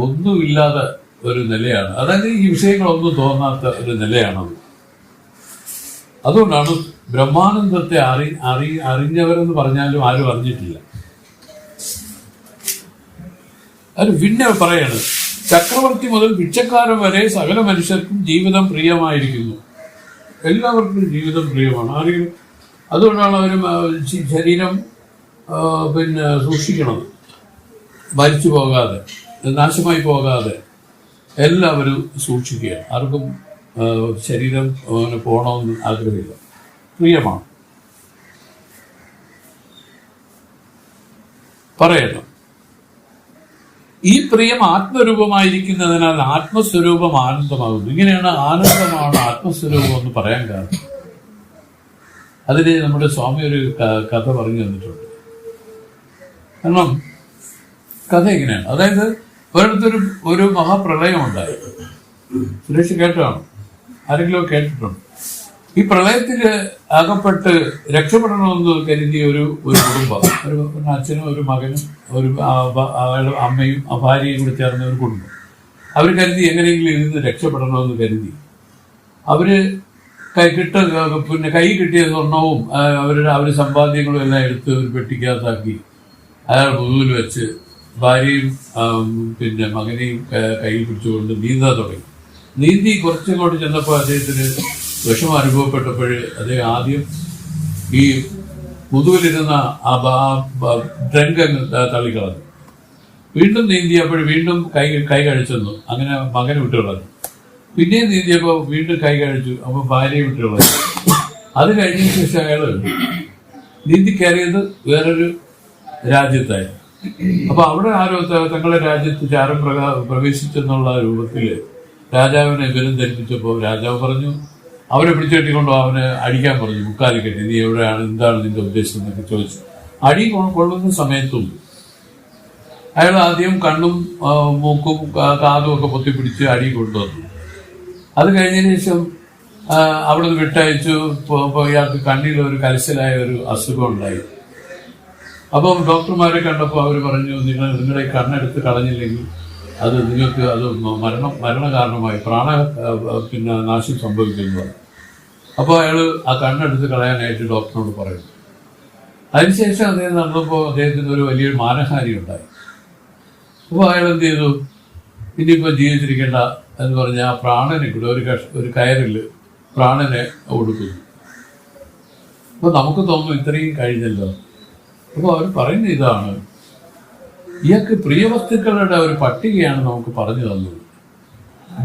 [SPEAKER 1] ഒന്നുമില്ലാതെ ഒരു നിലയാണ്. അതായത് ഈ വിഷയങ്ങളൊന്നും തോന്നാത്ത ഒരു നിലയാണത്. അതുകൊണ്ടാണ് ബ്രഹ്മാനന്ദത്തെ അറിഞ്ഞവരെന്ന് പറഞ്ഞാലും ആരും അറിഞ്ഞിട്ടില്ല. അത് പിന്നെ പറയാണ്, ചക്രവർത്തി മുതൽ ഭിക്ഷക്കാരൻ വരെ സകല മനുഷ്യർക്കും ജീവിതം പ്രിയമായിരിക്കുന്നു. എല്ലാവർക്കും ജീവിതം പ്രിയമാണ്. ആരെങ്കിലും അതുകൊണ്ടാണ് അവരും ശരീരം സൂക്ഷിക്കണം, മരിച്ചു പോകാതെ, നാശമായി പോകാതെ എല്ലാവരും സൂക്ഷിക്കുക. ആർക്കും ശരീരം പോകണമെന്ന് ആഗ്രഹമില്ല, പ്രിയമാണ്. പറയണം, ഈ പ്രിയം ആത്മരൂപമായിരിക്കുന്നതിനാൽ ആത്മസ്വരൂപം ആനന്ദമാകുന്നു. ഇങ്ങനെയാണ് ആനന്ദമാണ് ആത്മസ്വരൂപം എന്ന് പറയാൻ കാരണം. അതിന് നമ്മുടെ സ്വാമി ഒരു കഥ പറഞ്ഞു തന്നിട്ടുണ്ട്. കാരണം കഥ എങ്ങനെയാണ്, അതായത് ഒരിടത്തൊരു ഒരു മഹാപ്രളയം ഉണ്ടായി. സുരേഷ് കേട്ടതാണ്, ആരെങ്കിലും കേട്ടിട്ടുണ്ട്? ഈ പ്രളയത്തില് അകപ്പെട്ട് രക്ഷപ്പെടണമെന്ന് കരുതിയ ഒരു കുടുംബം, ഒരു അച്ഛനും ഒരു മകനും ഒരു അമ്മയും ഭാര്യയും കൂടി ചേർന്ന ഒരു കുടുംബം. അവർ കരുതി എങ്ങനെയെങ്കിലും ഇതിന് രക്ഷപ്പെടണമെന്ന് കരുതി അവര് കൈ കിട്ടിയ സ്വർണവും അവര് സമ്പാദ്യങ്ങളും എല്ലാം എടുത്ത് ഒരു പെട്ടിക്കകത്താക്കി അയാൾ മുതുകിൽ വെച്ച് ഭാര്യയും മകനെയും കയ്യിൽ പിടിച്ചുകൊണ്ട് നീന്താൻ തുടങ്ങി. നീന്തി കുറച്ചങ്ങോട്ട് ചെന്നപ്പോൾ അദ്ദേഹത്തിന് വിഷമം അനുഭവപ്പെട്ടപ്പോൾ അദ്ദേഹം ആദ്യം ഈ മുതുകിലിരുന്ന ആ ഡ്രങ്ക് തള്ളിക്കളഞ്ഞു. വീണ്ടും നീന്തിയപ്പോൾ വീണ്ടും കൈ കഴിച്ചെന്നു. അങ്ങനെ മകനെ വിട്ടുകളഞ്ഞു. പിന്നെയും നീന്തിയപ്പോൾ വീണ്ടും കൈ കഴിച്ചു. അപ്പൊ ഭാര്യയെ വിട്ടുകളഞ്ഞു. അത് കഴിഞ്ഞതിന് ശേഷം അയാള് നീന്തി കയറിയത് വേറൊരു രാജ്യത്തായി. അപ്പൊ അവിടെ ആരോ തങ്ങളുടെ രാജ്യത്ത് ചാരം പ്രവേശിച്ചെന്നുള്ള രൂപത്തില് രാജാവിനെ ഇവരും ധരിപ്പിച്ചപ്പോൾ രാജാവ് പറഞ്ഞു, അവരെ പിടിച്ചുകെട്ടിക്കൊണ്ടോ അവനെ അടിക്കാൻ പറഞ്ഞു. മുക്കാലി കെട്ടി, നീ എവിടെയാണ്, എന്താണ് നിന്റെ ഉദ്ദേശം എന്നൊക്കെ ചോദിച്ചു. അടി കൊള്ളുന്ന സമയത്തും അയാൾ ആദ്യം കണ്ണും മൂക്കും കാതും ഒക്കെ പൊത്തിപ്പിടിച്ച് അടി കൊണ്ടുവന്നു. അത് കഴിഞ്ഞതിന് ശേഷം അവിടെ നിന്ന് വിട്ടയച്ചു. ഇയാൾക്ക് കണ്ണിൽ ഒരു കലശലായ ഒരു അസുഖം ഉണ്ടായി. അപ്പം ഡോക്ടർമാരെ കണ്ടപ്പോൾ അവർ പറഞ്ഞു, നിങ്ങളുടെ ഈ കണ്ണെടുത്ത് കളഞ്ഞില്ലെങ്കിൽ അത് നിങ്ങൾക്ക് അത് മരണകാരണമായി നാശം സംഭവിക്കുന്നു. അപ്പോൾ അയാൾ ആ കണ്ണെടുത്ത് കളയാനായിട്ട് ഡോക്ടറിനോട് പറയുന്നു. അതിനുശേഷം അദ്ദേഹം നടന്നപ്പോൾ അദ്ദേഹത്തിന് ഒരു വലിയൊരു മാനഹാനി ഉണ്ടായി. അപ്പോൾ അയാൾ എന്ത് ചെയ്തു, ഇനിയിപ്പോൾ ജീവിച്ചിരിക്കേണ്ട എന്ന് പറഞ്ഞ് ആ പ്രാണനെ കൂടെ ഒരു കയറിൽ പ്രാണനെ കൊടുക്കുന്നു. അപ്പോൾ നമുക്ക് തോന്നും ഇത്രയും കഴിഞ്ഞല്ലോ. അപ്പോൾ അവർ പറയുന്ന ഇതാണ്, ഇയാൾക്ക് പ്രിയവസ്തുക്കളുടെ ഒരു പട്ടികയാണ് നമുക്ക് പറഞ്ഞു തന്നത്.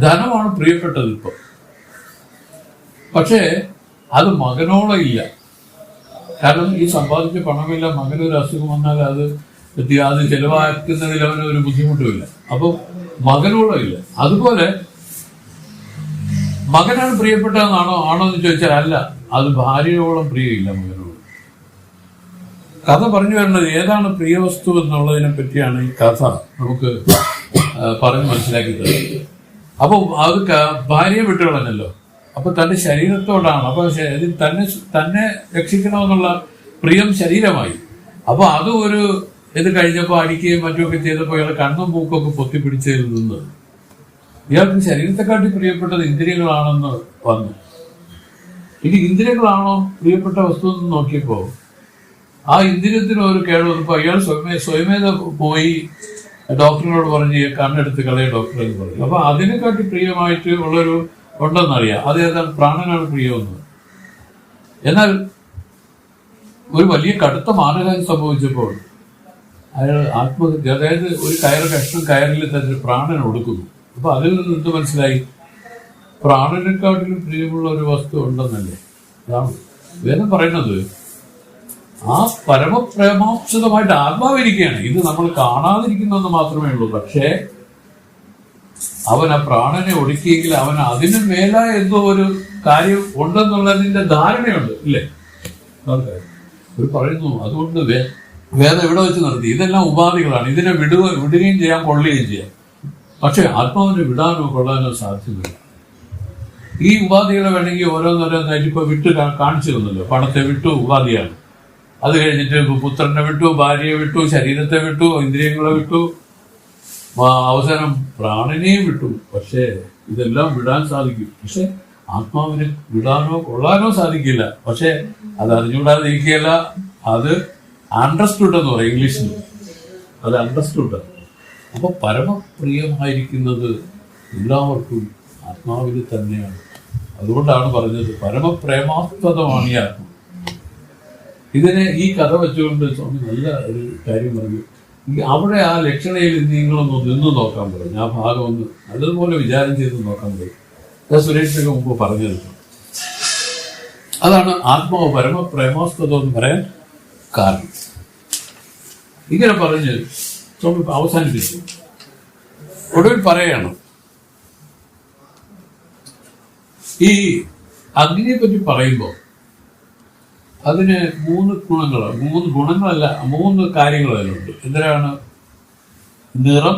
[SPEAKER 1] ധനമാണ് പ്രിയപ്പെട്ടത് ഇപ്പം, പക്ഷേ അത് മകനോളം ഇല്ല. കാരണം ഈ സമ്പാദിച്ച പണമില്ല, മകനൊരു അസുഖം വന്നാൽ അത് ചെലവാക്കുന്നതിൽ അവന് ഒരു ബുദ്ധിമുട്ടുമില്ല. അപ്പൊ മകനോളം ഇല്ല. അതുപോലെ മകനാണ് പ്രിയപ്പെട്ടതെന്നാണോ എന്ന് ചോദിച്ചാൽ അല്ല, അത് ഭാര്യയോളം പ്രിയമില്ല മകനോട്. കഥ പറഞ്ഞു വരുന്നത് ഏതാണ് പ്രിയവസ്തു എന്നുള്ളതിനെ പറ്റിയാണ് ഈ കഥ നമുക്ക് പറഞ്ഞ് മനസ്സിലാക്കി തരുന്നത്. അപ്പൊ അത് ഭാര്യയെ വിട്ടുകളഞ്ഞല്ലോ. അപ്പൊ തന്റെ ശരീരത്തോടാണ്. അപ്പൊ തന്നെ രക്ഷിക്കണമെന്നുള്ള പ്രിയം ശരീരമായി. അപ്പൊ അത് ഇത് കഴിഞ്ഞപ്പോൾ അടിക്കുകയും മറ്റുമൊക്കെ ചെയ്തപ്പോൾ ഇയാൾ കണ്ണും മൂക്കൊക്കെ പൊത്തിപ്പിടിച്ചതിൽ നിന്ന് ഇയാൾക്ക് ശരീരത്തെക്കാട്ടി പ്രിയപ്പെട്ടത് ഇന്ദ്രിയങ്ങളാണെന്ന് വന്നു. ഇനി ഇന്ദ്രിയങ്ങളാണോ പ്രിയപ്പെട്ട വസ്തു എന്ന് നോക്കിയപ്പോ ആ ഇന്ദ്രിയത്തിന് ഒരു കേട് വന്നപ്പോൾ അയാൾ സ്വയമേധ പോയി ഡോക്ടറിനോട് പറഞ്ഞ് കണ്ണെടുത്ത് കളയ ഡോക്ടർ എന്ന് പറഞ്ഞു. അപ്പൊ അതിനെക്കാട്ടി പ്രിയമായിട്ട് ഉള്ളൊരു ഉണ്ടെന്നറിയാം, അത് ഏതാണ് പ്രാണനാണ് പ്രിയമെന്ന്. എന്നാൽ ഒരു വലിയ കടുത്ത മാനഹാനി സംഭവിച്ചപ്പോൾ അയാൾ ആത്മഹത്യ, അതായത് ഒരു കഷ്ണം കയറിൽ തന്നെ പ്രാണൻ ഒടുക്കുന്നു. അപ്പൊ അതിൽ നിന്ന് എന്ത് മനസ്സിലായി? പ്രാണനെക്കാട്ടിലും പ്രിയമുള്ള ഒരു വസ്തു ഉണ്ടെന്നല്ലേ. അതാണ് വേദം പറയുന്നത്. ആ പരമപ്രേമാംശതമായിട്ട് ആത്മാവിരിക്കുകയാണ്. ഇത് നമ്മൾ കാണാതിരിക്കുന്നെന്ന് മാത്രമേ ഉള്ളൂ. പക്ഷേ അവൻ ആ പ്രാണനെ ഒടുക്കിയെങ്കിൽ അവൻ അതിന് മേല എന്തോ ഒരു കാര്യം ഉണ്ടെന്നുള്ളതിന്റെ ധാരണയുണ്ട്, ഇല്ലേ? ഒരു പറയുന്നു. അതുകൊണ്ട് വേദം ഇവിടെ വെച്ച് നിർത്തി. ഇതെല്ലാം ഉപാധികളാണ്. ഇതിനെ വിടുകയും ചെയ്യാം, കൊള്ളുകയും ചെയ്യാം. പക്ഷെ ആത്മാവിനെ വിടാനോ കൊള്ളാനോ സാധ്യമല്ല. ഈ ഉപാധികളെ വേണമെങ്കിൽ ഓരോന്നോരോന്നായിട്ട് ഇപ്പൊ വിട്ട് കാണിച്ചു തന്നല്ലോ. പണത്തെ വിട്ടു, ഉപാധിയാണ്. അത് കഴിഞ്ഞിട്ട് പുത്രനെ വിട്ടു, ഭാര്യയെ വിട്ടു, ശരീരത്തെ വിട്ടു, ഇന്ദ്രിയങ്ങളെ വിട്ടു, അവസാനം പ്രാണനെയും വിട്ടു. പക്ഷേ ഇതെല്ലാം വിടാൻ സാധിക്കും. പക്ഷെ ആത്മാവിനെ വിടാനോ കൊള്ളാനോ സാധിക്കില്ല. പക്ഷെ അത് അറിഞ്ഞുകൂടാതെ ഇരിക്കുകയല്ല, അത് അണ്ടർസ്റ്റുഡ് എന്ന് പറയും ഇംഗ്ലീഷിൽ. അത് അണ്ടർസ്റ്റുഡ്. അപ്പൊ പരമപ്രിയമായിരിക്കുന്നത് എല്ലാവർക്കും ആത്മാവിൽ തന്നെയാണ്. അതുകൊണ്ടാണ് പറഞ്ഞത് പരമപ്രേമാസ്പദമാണ് ഈ ആത്മ. ഇതിനെ ഈ കഥ വെച്ചുകൊണ്ട് സ്വാമി നല്ല ഒരു കാര്യം പറഞ്ഞു. അവിടെ ആ ലക്ഷണയിൽ നിങ്ങളൊന്ന് നിന്ന് നോക്കാൻ പറഞ്ഞു. ആ ഭാഗം ഒന്ന് നല്ലതുപോലെ വിചാരം ചെയ്ത് നോക്കാൻ പറയും. സുരേഷിനൊക്കെ മുമ്പ് പറഞ്ഞത് അതാണ് ആത്മാവ് പരമപ്രേമാസ്പദം എന്ന് പറയാൻ കാരണം. ഇങ്ങനെ പറഞ്ഞ് സ്വാമി അവസാനിപ്പിച്ചു. ഒടുവിൽ പറയാണ്, ഈ അഗ്നിയെ പറ്റി പറയുമ്പോൾ അതിന് 3 ഗുണങ്ങളാണ്. 3 ഗുണങ്ങളല്ല, 3 കാര്യങ്ങൾ അതിലുണ്ട്. എന്തിനാണ്? നിറം,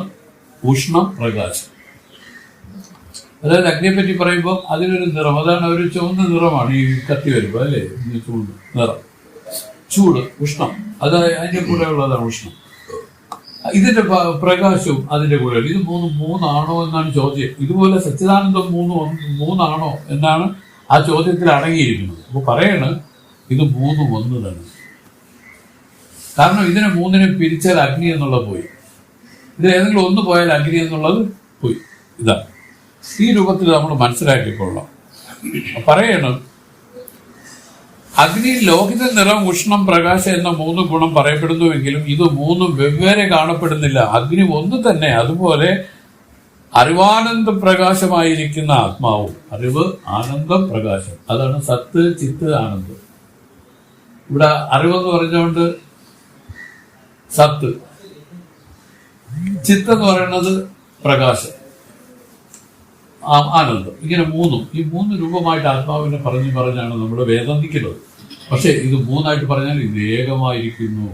[SPEAKER 1] ഉഷ്ണം, പ്രകാശം. അതായത് അഗ്നിയെ പറ്റി പറയുമ്പോൾ അതിനൊരു നിറം, അതാണ് ഒരു ചുവന്ന നിറമാണ് ഈ കത്തി വരുമ്പോൾ, അല്ലേ? ചൂട് നിറം, ചൂട്, ഉഷ്ണം, അത് അതിന്റെ കൂടെ ഉള്ളതാണ് ഉഷ്ണം. ഇതിന്റെ പ്രകാശവും അതിന്റെ കൂടെ. ഇത് 3 ആണോ എന്നാണ് ചോദ്യം. ഇതുപോലെ സച്ചിദാനന്ദം 3 ആണോ എന്നാണ് ആ ചോദ്യത്തിൽ അടങ്ങിയിരിക്കുന്നത്. അപ്പൊ പറയണ് ഇത് 3 ഒന്ന് തന്നെ. കാരണം ഇതിനെ 3നെ പിരിച്ചാൽ അഗ്നി എന്നുള്ളത് പോയി. ഇത് ഏതെങ്കിലും ഒന്ന് പോയാൽ അഗ്നി എന്നുള്ളത് പോയി. ഇതാണ് ഈ രൂപത്തിൽ നമ്മൾ മനസ്സിലാക്കിക്കൊള്ളാം. പറയണം, അഗ്നി ലോഹിത നിറം, ഉഷ്ണം, പ്രകാശം എന്ന 3 ഗുണം പറയപ്പെടുന്നുവെങ്കിലും ഇത് 3 വെവ്വേറെ കാണപ്പെടുന്നില്ല. അഗ്നി ഒന്ന് തന്നെ. അതുപോലെ അറിവാനന്ദ പ്രകാശമായിരിക്കുന്ന ആത്മാവും. അറിവ്, ആനന്ദം, പ്രകാശം, അതാണ് സത്ത്, ചിത്ത്, ആനന്ദം. ഇവിടെ അറിവെന്ന് പറഞ്ഞുകൊണ്ട് സത്ത്, ചിത്തെന്ന് പറയുന്നത് പ്രകാശം, ആനന്ദം. ഇങ്ങനെ 3 ഈ 3 രൂപമായിട്ട് ആത്മാവിനെ പറഞ്ഞാണ് നമ്മൾ വേദാന്തിക്കുന്നത്. പക്ഷെ ഇത് 3ആയിട്ട് പറഞ്ഞാൽ ഇത് ഏകമായിരിക്കുന്നു,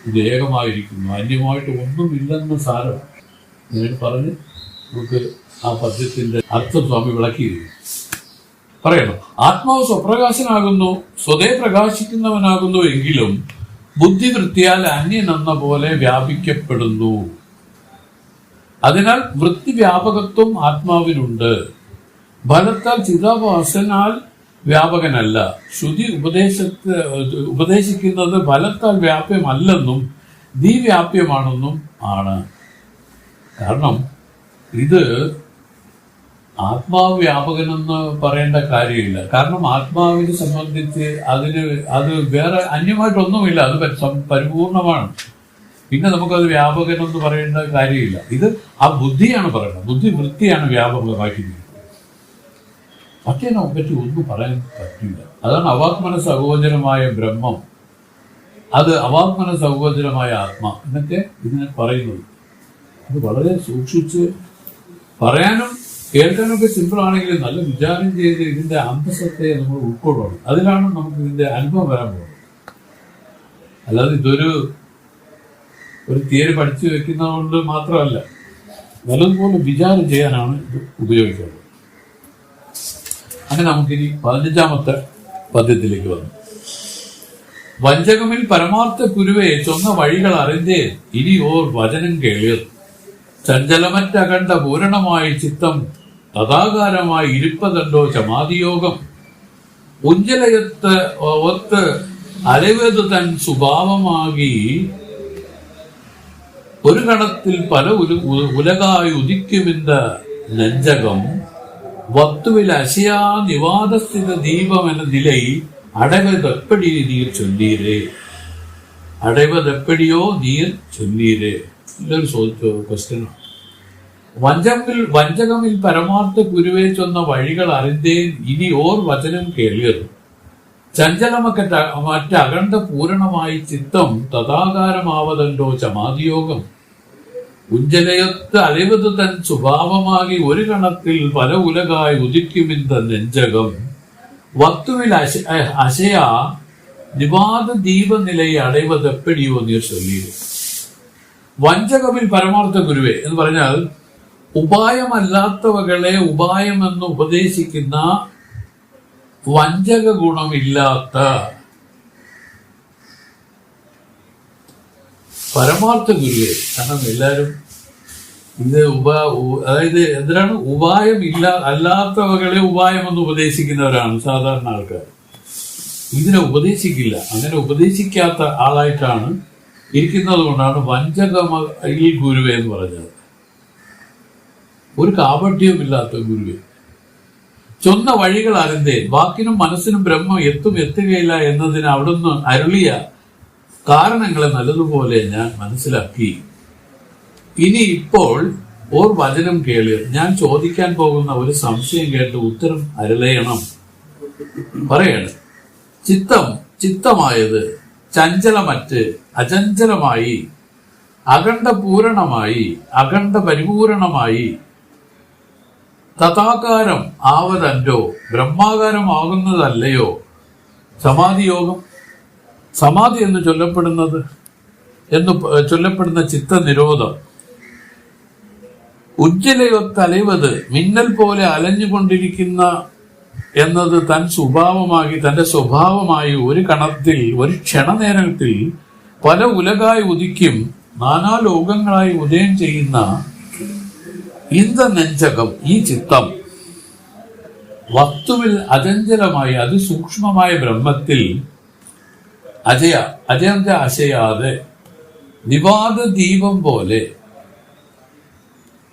[SPEAKER 1] ഇത് ഏകമായിരിക്കുന്നു, അന്യമായിട്ട് ഒന്നുമില്ലെന്ന് സാരം ഞാൻ പറഞ്ഞ് നമുക്ക് ആ പദ്യത്തിന്റെ അർത്ഥം സ്വാമി വിളക്കിയിരിക്കും. പറയണം, ആത്മാവ് സ്വപ്രകാശനാകുന്നു, സ്വതേ പ്രകാശിക്കുന്നവനാകുന്നു എങ്കിലും ബുദ്ധിവൃത്തിയാൽ അന്യനെന്ന പോലെ വ്യാപിക്കപ്പെടുന്നു. അതിനാൽ വൃത്തി വ്യാപകത്വം ആത്മാവിനുണ്ട്. ഫലത്താൽ ചിതാഭാസനാൽ വ്യാപകനല്ല. ശ്രുതി ഉപദേശിക്കുന്നത് ഫലത്താൽ വ്യാപ്യമല്ലെന്നും ദ്വിവ്യാപ്യമാണെന്നും ആണ്. കാരണം ഇത് ആത്മാവ് വ്യാപകനെന്ന് പറയേണ്ട കാര്യമില്ല. കാരണം ആത്മാവിനെ സംബന്ധിച്ച് അത് വേറെ അന്യമായിട്ടൊന്നുമില്ല. അത് പരിപൂർണമാണ്. പിന്നെ നമുക്കത് വ്യാപകനെന്ന് പറയേണ്ട കാര്യമില്ല. ഇത് ആ ബുദ്ധിയാണ് പറയുന്നത്. ബുദ്ധി വൃത്തിയാണ് വ്യാപകമാക്കിയിരിക്കുന്നത്. പക്ഷേ നമുക്കറ്റി ഒന്നും പറയാൻ പറ്റില്ല. അതാണ് അവാത്മന സഹോദരമായ ബ്രഹ്മം, അത് അവാത്മന സഹോദരമായ ആത്മാ എന്നൊക്കെ ഇതിനെ പറയുന്നത്. അത് വളരെ സൂക്ഷിച്ച് പറയാനും കേൾക്കാനൊക്കെ സിമ്പിൾ ആണെങ്കിലും നല്ല വിചാരം ചെയ്ത് ഇതിന്റെ അന്തസ്സത്തെ നമ്മൾ ഉൾക്കൊള്ളണം. അതിലാണ് നമുക്ക് ഇതിന്റെ അനുഭവം വരാൻ പോകുന്നത്. അല്ലാതെ ഇതൊരു തിയറി പഠിച്ചു വെക്കുന്നത് കൊണ്ട് മാത്രമല്ല, നല്ലതുപോലെ വിചാരം ചെയ്യാനാണ് ഇത് ഉപയോഗിക്കുന്നത്. അങ്ങനെ നമുക്കിനി 15ാമത്തെ പദ്യത്തിലേക്ക് വന്നു. വഞ്ചകമിൽ പരമാർത്ഥ കുരുവേ ചൊന്ന വഴികൾ അറിന്തേ ഇനി ഓർ വചനം കേളിയർ. ചഞ്ചലമറ്റകണ്ട പൂരണമായി ചിത്തം തഥാകാരമായി ഇരുപ്പതല്ലോ ചമാതിയോഗം. ഉജ്ജലയത്ത് ഒത്ത് അലവത് തൻ സ്വഭാവമാകി ഒരു കണത്തിൽ പല ഉലകായി ഉദിക്കുമിന്ന നെഞ്ചകം. വത്തുവിൽ അശയാ നിവാദസ്ഥിത ദീപം എന്ന നിലൈ അടവതെപ്പടി നീർ ചൊല്ലീരേ. അടവതെപ്പടിയോ നീർ ചൊല്ലീരേ. ഇതൊരു ക്വസ്റ്റ്യനാണ്. വഞ്ചകമിൽ പരമാർത്ഥ കുരുവേ ചൊന്ന വഴികൾ അറിന്തേൻ ഇനി ഓർ വചനം കേളിയർ. ചഞ്ചലമറ്റ അകണ്ട പൂരണമായി ചിത്തം തഥാകാരമാവതല്ലോ ചമാതിയോഗം. ഉജ്ജലയത്ത് അലവത് തൻ സ്വഭാവമാകി ഒരു കണത്തിൽ പല ഉലകായി ഉദിക്കുമിന്ത നെഞ്ചകം. വസ്തുവിൽ അശയാ നിവാദ ദീപനിലയെ അടവതെപ്പടിയോ നീർ ചൊല്ലിയത്. വഞ്ചകമിൽ പരമാർത്ഥ ഗുരുവേ എന്ന് പറഞ്ഞാൽ ഉപായമല്ലാത്തവകളെ ഉപായമെന്ന് ഉപദേശിക്കുന്ന വഞ്ചക ഗുണമില്ലാത്ത പരമാർത്ഥ ഗുരുവേ. കാരണം എല്ലാവരും ഇത് അതായത് എന്തിനാണ് അല്ലാത്തവകളെ ഉപായമെന്ന് ഉപദേശിക്കുന്നവരാണ് സാധാരണ ആൾക്കാർ. ഇതിനെ ഉപദേശിക്കില്ല. അങ്ങനെ ഉപദേശിക്കാത്ത ആളായിട്ടാണ് ഇരിക്കുന്നത് കൊണ്ടാണ് വഞ്ചകമിൽ ഗുരുവേ എന്ന് പറഞ്ഞത്. ഒരു കാപട്യവുമില്ലാത്ത ഗുരുവേ. ചൊന്ന വഴികൾ അറിന്തേ വാക്കിനും മനസ്സിനും ബ്രഹ്മം എത്തുകയില്ല എന്നതിന് അവിടുന്ന് അരുളിയ കാരണങ്ങളെ നല്ലതുപോലെ ഞാൻ മനസ്സിലാക്കി. ഇനി ഇപ്പോൾ ഓർ വചനം കേളിയർ. ഞാൻ ചോദിക്കാൻ പോകുന്ന ഒരു സംശയം കേട്ട് ഉത്തരം അരുളയണം. പറയാണ്. ചിത്തമായത് ചഞ്ചലമറ്റ് അചഞ്ചലമായി അഖണ്ഡ പൂരണമായി അഖണ്ഡ പരിപൂരണമായി തഥാകാരം ആവതല്ലോ ബ്രഹ്മാകാരമാകുന്നതല്ലയോ സമാധിയോഗം. സമാധി എന്ന് ചൊല്ലപ്പെടുന്ന ചിത്തനിരോധം. ഉജ്ജലയൊത്തലവത് മിന്നൽ പോലെ അലഞ്ഞുകൊണ്ടിരിക്കുന്ന എന്നത് തന്റെ സ്വഭാവമായി ഒരു കണത്തിൽ ഒരു ക്ഷണനേരത്തിൽ പല ഉലകായി ഉദിക്കും നാനാലോകങ്ങളായി ഉദയം ചെയ്യുന്ന ഇന്ത നെഞ്ചകം ഈ ചിത്തം വസ്തുവിൽ അചഞ്ചലമായി അതിസൂക്ഷ്മമായ ബ്രഹ്മത്തിൽ അജയന്റെ അശയാതെ നിവാദ ദീപം പോലെ.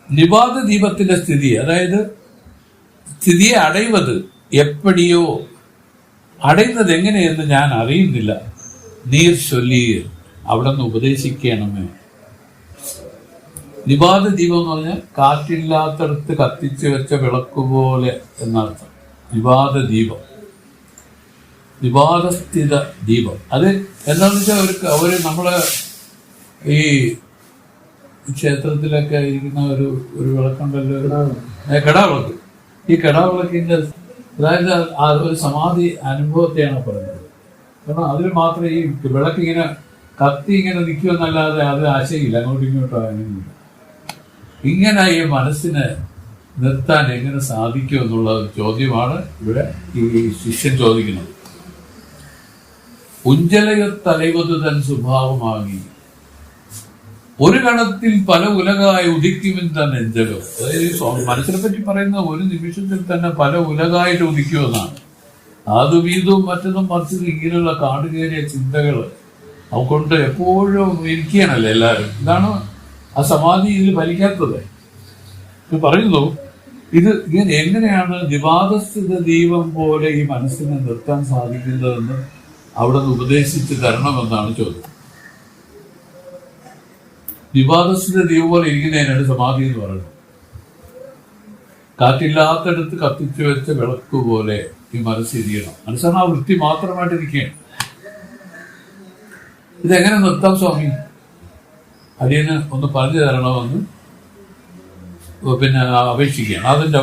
[SPEAKER 1] നിവാദ ദീപത്തിന്റെ സ്ഥിതി അതായത് സ്ഥിതിയെ അടയുന്നത് എപ്പടിയോ അടയുന്നത് എങ്ങനെയെന്ന് ഞാൻ അറിയുന്നില്ല. നീർ ചൊല്ലീർ അവിടെ നിന്ന് ഉപദേശിക്കണമേ. നിവാദ ദീപം എന്ന് പറഞ്ഞാൽ കാറ്റില്ലാത്തടത്ത് കത്തിച്ചു വെച്ച വിളക്കുപോലെ എന്നർത്ഥം. നിവാദ ദീപം, നിവാദസ്ഥിത ദീപം. അത് എന്താണെന്ന് വെച്ചാൽ അവര് നമ്മള് ഈ ക്ഷേത്രത്തിലൊക്കെ ഇരിക്കുന്ന ഒരു വിളക്കുണ്ടല്ലോ, കെടാവിളക്ക്. ഈ കെടാവിളക്കിന്റെ അതായത് ഒരു സമാധി അനുഭവത്തെയാണ് പറയുന്നത്. കാരണം അതിൽ മാത്രമേ ഈ വിളക്ക് ഇങ്ങനെ കത്തി ഇങ്ങനെ നിൽക്കുമെന്നല്ലാതെ അത് ആശയില്ല, അങ്ങോട്ടും ഇങ്ങോട്ടും അങ്ങനെയില്ല. ഇങ്ങനെ ഈ മനസ്സിനെ നിർത്താൻ എങ്ങനെ സാധിക്കും എന്നുള്ള ചോദ്യമാണ് ഇവിടെ ഈ ശിഷ്യൻ ചോദിക്കുന്നത്. ഉജ്ജലയത്തലവത് തൻ സ്വഭാവമാകി ഒരു കണത്തിൽ പല ഉലകായി ഉദിക്കുമെന്ന നെഞ്ചകം. അതായത് മനസ്സിനെ പറ്റി പറയുന്ന ഒരു നിമിഷത്തിൽ തന്നെ പല ഉലകായിട്ട് ഉദിക്കുമെന്നാണ്. അതും ഇതും മറ്റതും മറിച്ചതും ഇങ്ങനെയുള്ള കാടുകയറിയ ചിന്തകൾ അവക്കൊണ്ട് എപ്പോഴും ഇരിക്കുകയാണല്ലോ എല്ലാവരും. ഇതാണ് ആ സമാധി ഇതിൽ ഫലിക്കാത്തത്. ഇത് പറയുന്നു, ഇത് ഇങ്ങനെ എങ്ങനെയാണ് നിവാദസ്ഥിത ദീപം പോലെ ഈ മനസ്സിനെ നിർത്താൻ സാധിക്കുന്നതെന്ന് അവിടെ നിന്ന് ഉപദേശിച്ച് തരണമെന്നാണ് ചോദ്യം. നിവാദസ്ഥിത ദീപം പോലെ ഇരിക്കുന്നതിനാണ് സമാധി എന്ന് പറയുന്നത്. കാറ്റില്ലാത്തടത്ത് കത്തിച്ചു വെച്ച വിളക്ക് പോലെ ഈ മനസ്സിരിക്കണം. മനസ്സാണ് ആ വൃത്തി മാത്രമായിട്ട് ഇരിക്കുകയാണ്. ഇതെങ്ങനെ നിർത്താം സ്വാമി? അടിയന് ഒന്ന് പറഞ്ഞു തരണമെന്ന് പിന്നെ അപേക്ഷിക്കുകയാണ്. അതിന്റെ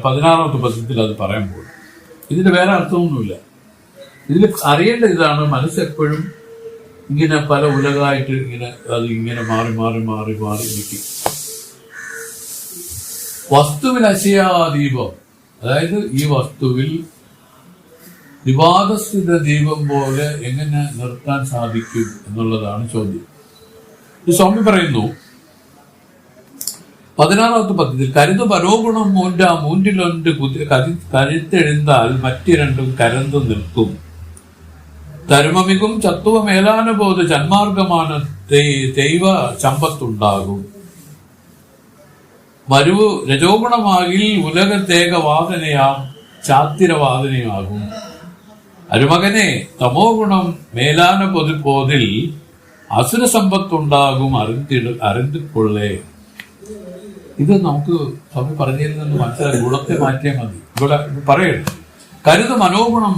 [SPEAKER 1] 16ാമത്തെ പദ്യത്തിൽ അത് പറയാൻ പോകും. ഇതിന് വേറെ അർത്ഥമൊന്നുമില്ല. ഇതിൽ അറിയേണ്ട ഇതാണ്, മനസ്സെപ്പോഴും ഇങ്ങനെ പല ഉലകായിട്ട് ഇങ്ങനെ മാറി മാറി മാറി മാറി നിൽക്കും. വസ്തുവിൽ അശയാദീപം, അതായത് ഈ വസ്തുവിൽ വിവാദസ്ഥിത ദീപം പോലെ എങ്ങനെ നിർത്താൻ സാധിക്കും എന്നുള്ളതാണ് ചോദ്യം. സ്വാമി പറയുന്നു 16ാമത്തെ പദ്യത്തിൽ, കരുതു പരോഗുണം മൂന്നിലൊണ്ട് കരുത്തെഴുന്താൽ മറ്റു രണ്ടും കരന്തു നിൽക്കും. തരുമമികും ചത്തുവമേലാനുബോധ ചന്മാർഗമാണ് ദൈവ സമ്പത്തുണ്ടാകും. മരുവ് രജോഗുണമാകിൽ ഉലകത്തേകവാദനയാം ചാത്തിരവാദനയാകും. അരുമകനെ തമോ ഗുണം മേലാന പോതിൽ അസുര സമ്പത്തുണ്ടാകും അറിந்துകൊള്ളേ. ഇത് നമുക്ക് സ്വാമി പറഞ്ഞതിൽ നിന്ന് മനസ്സിലായി. ഗുണത്തെ മാറ്റിയാൽ മതി. ഇവിടെ പറയണം, കരുത് മനോഗുണം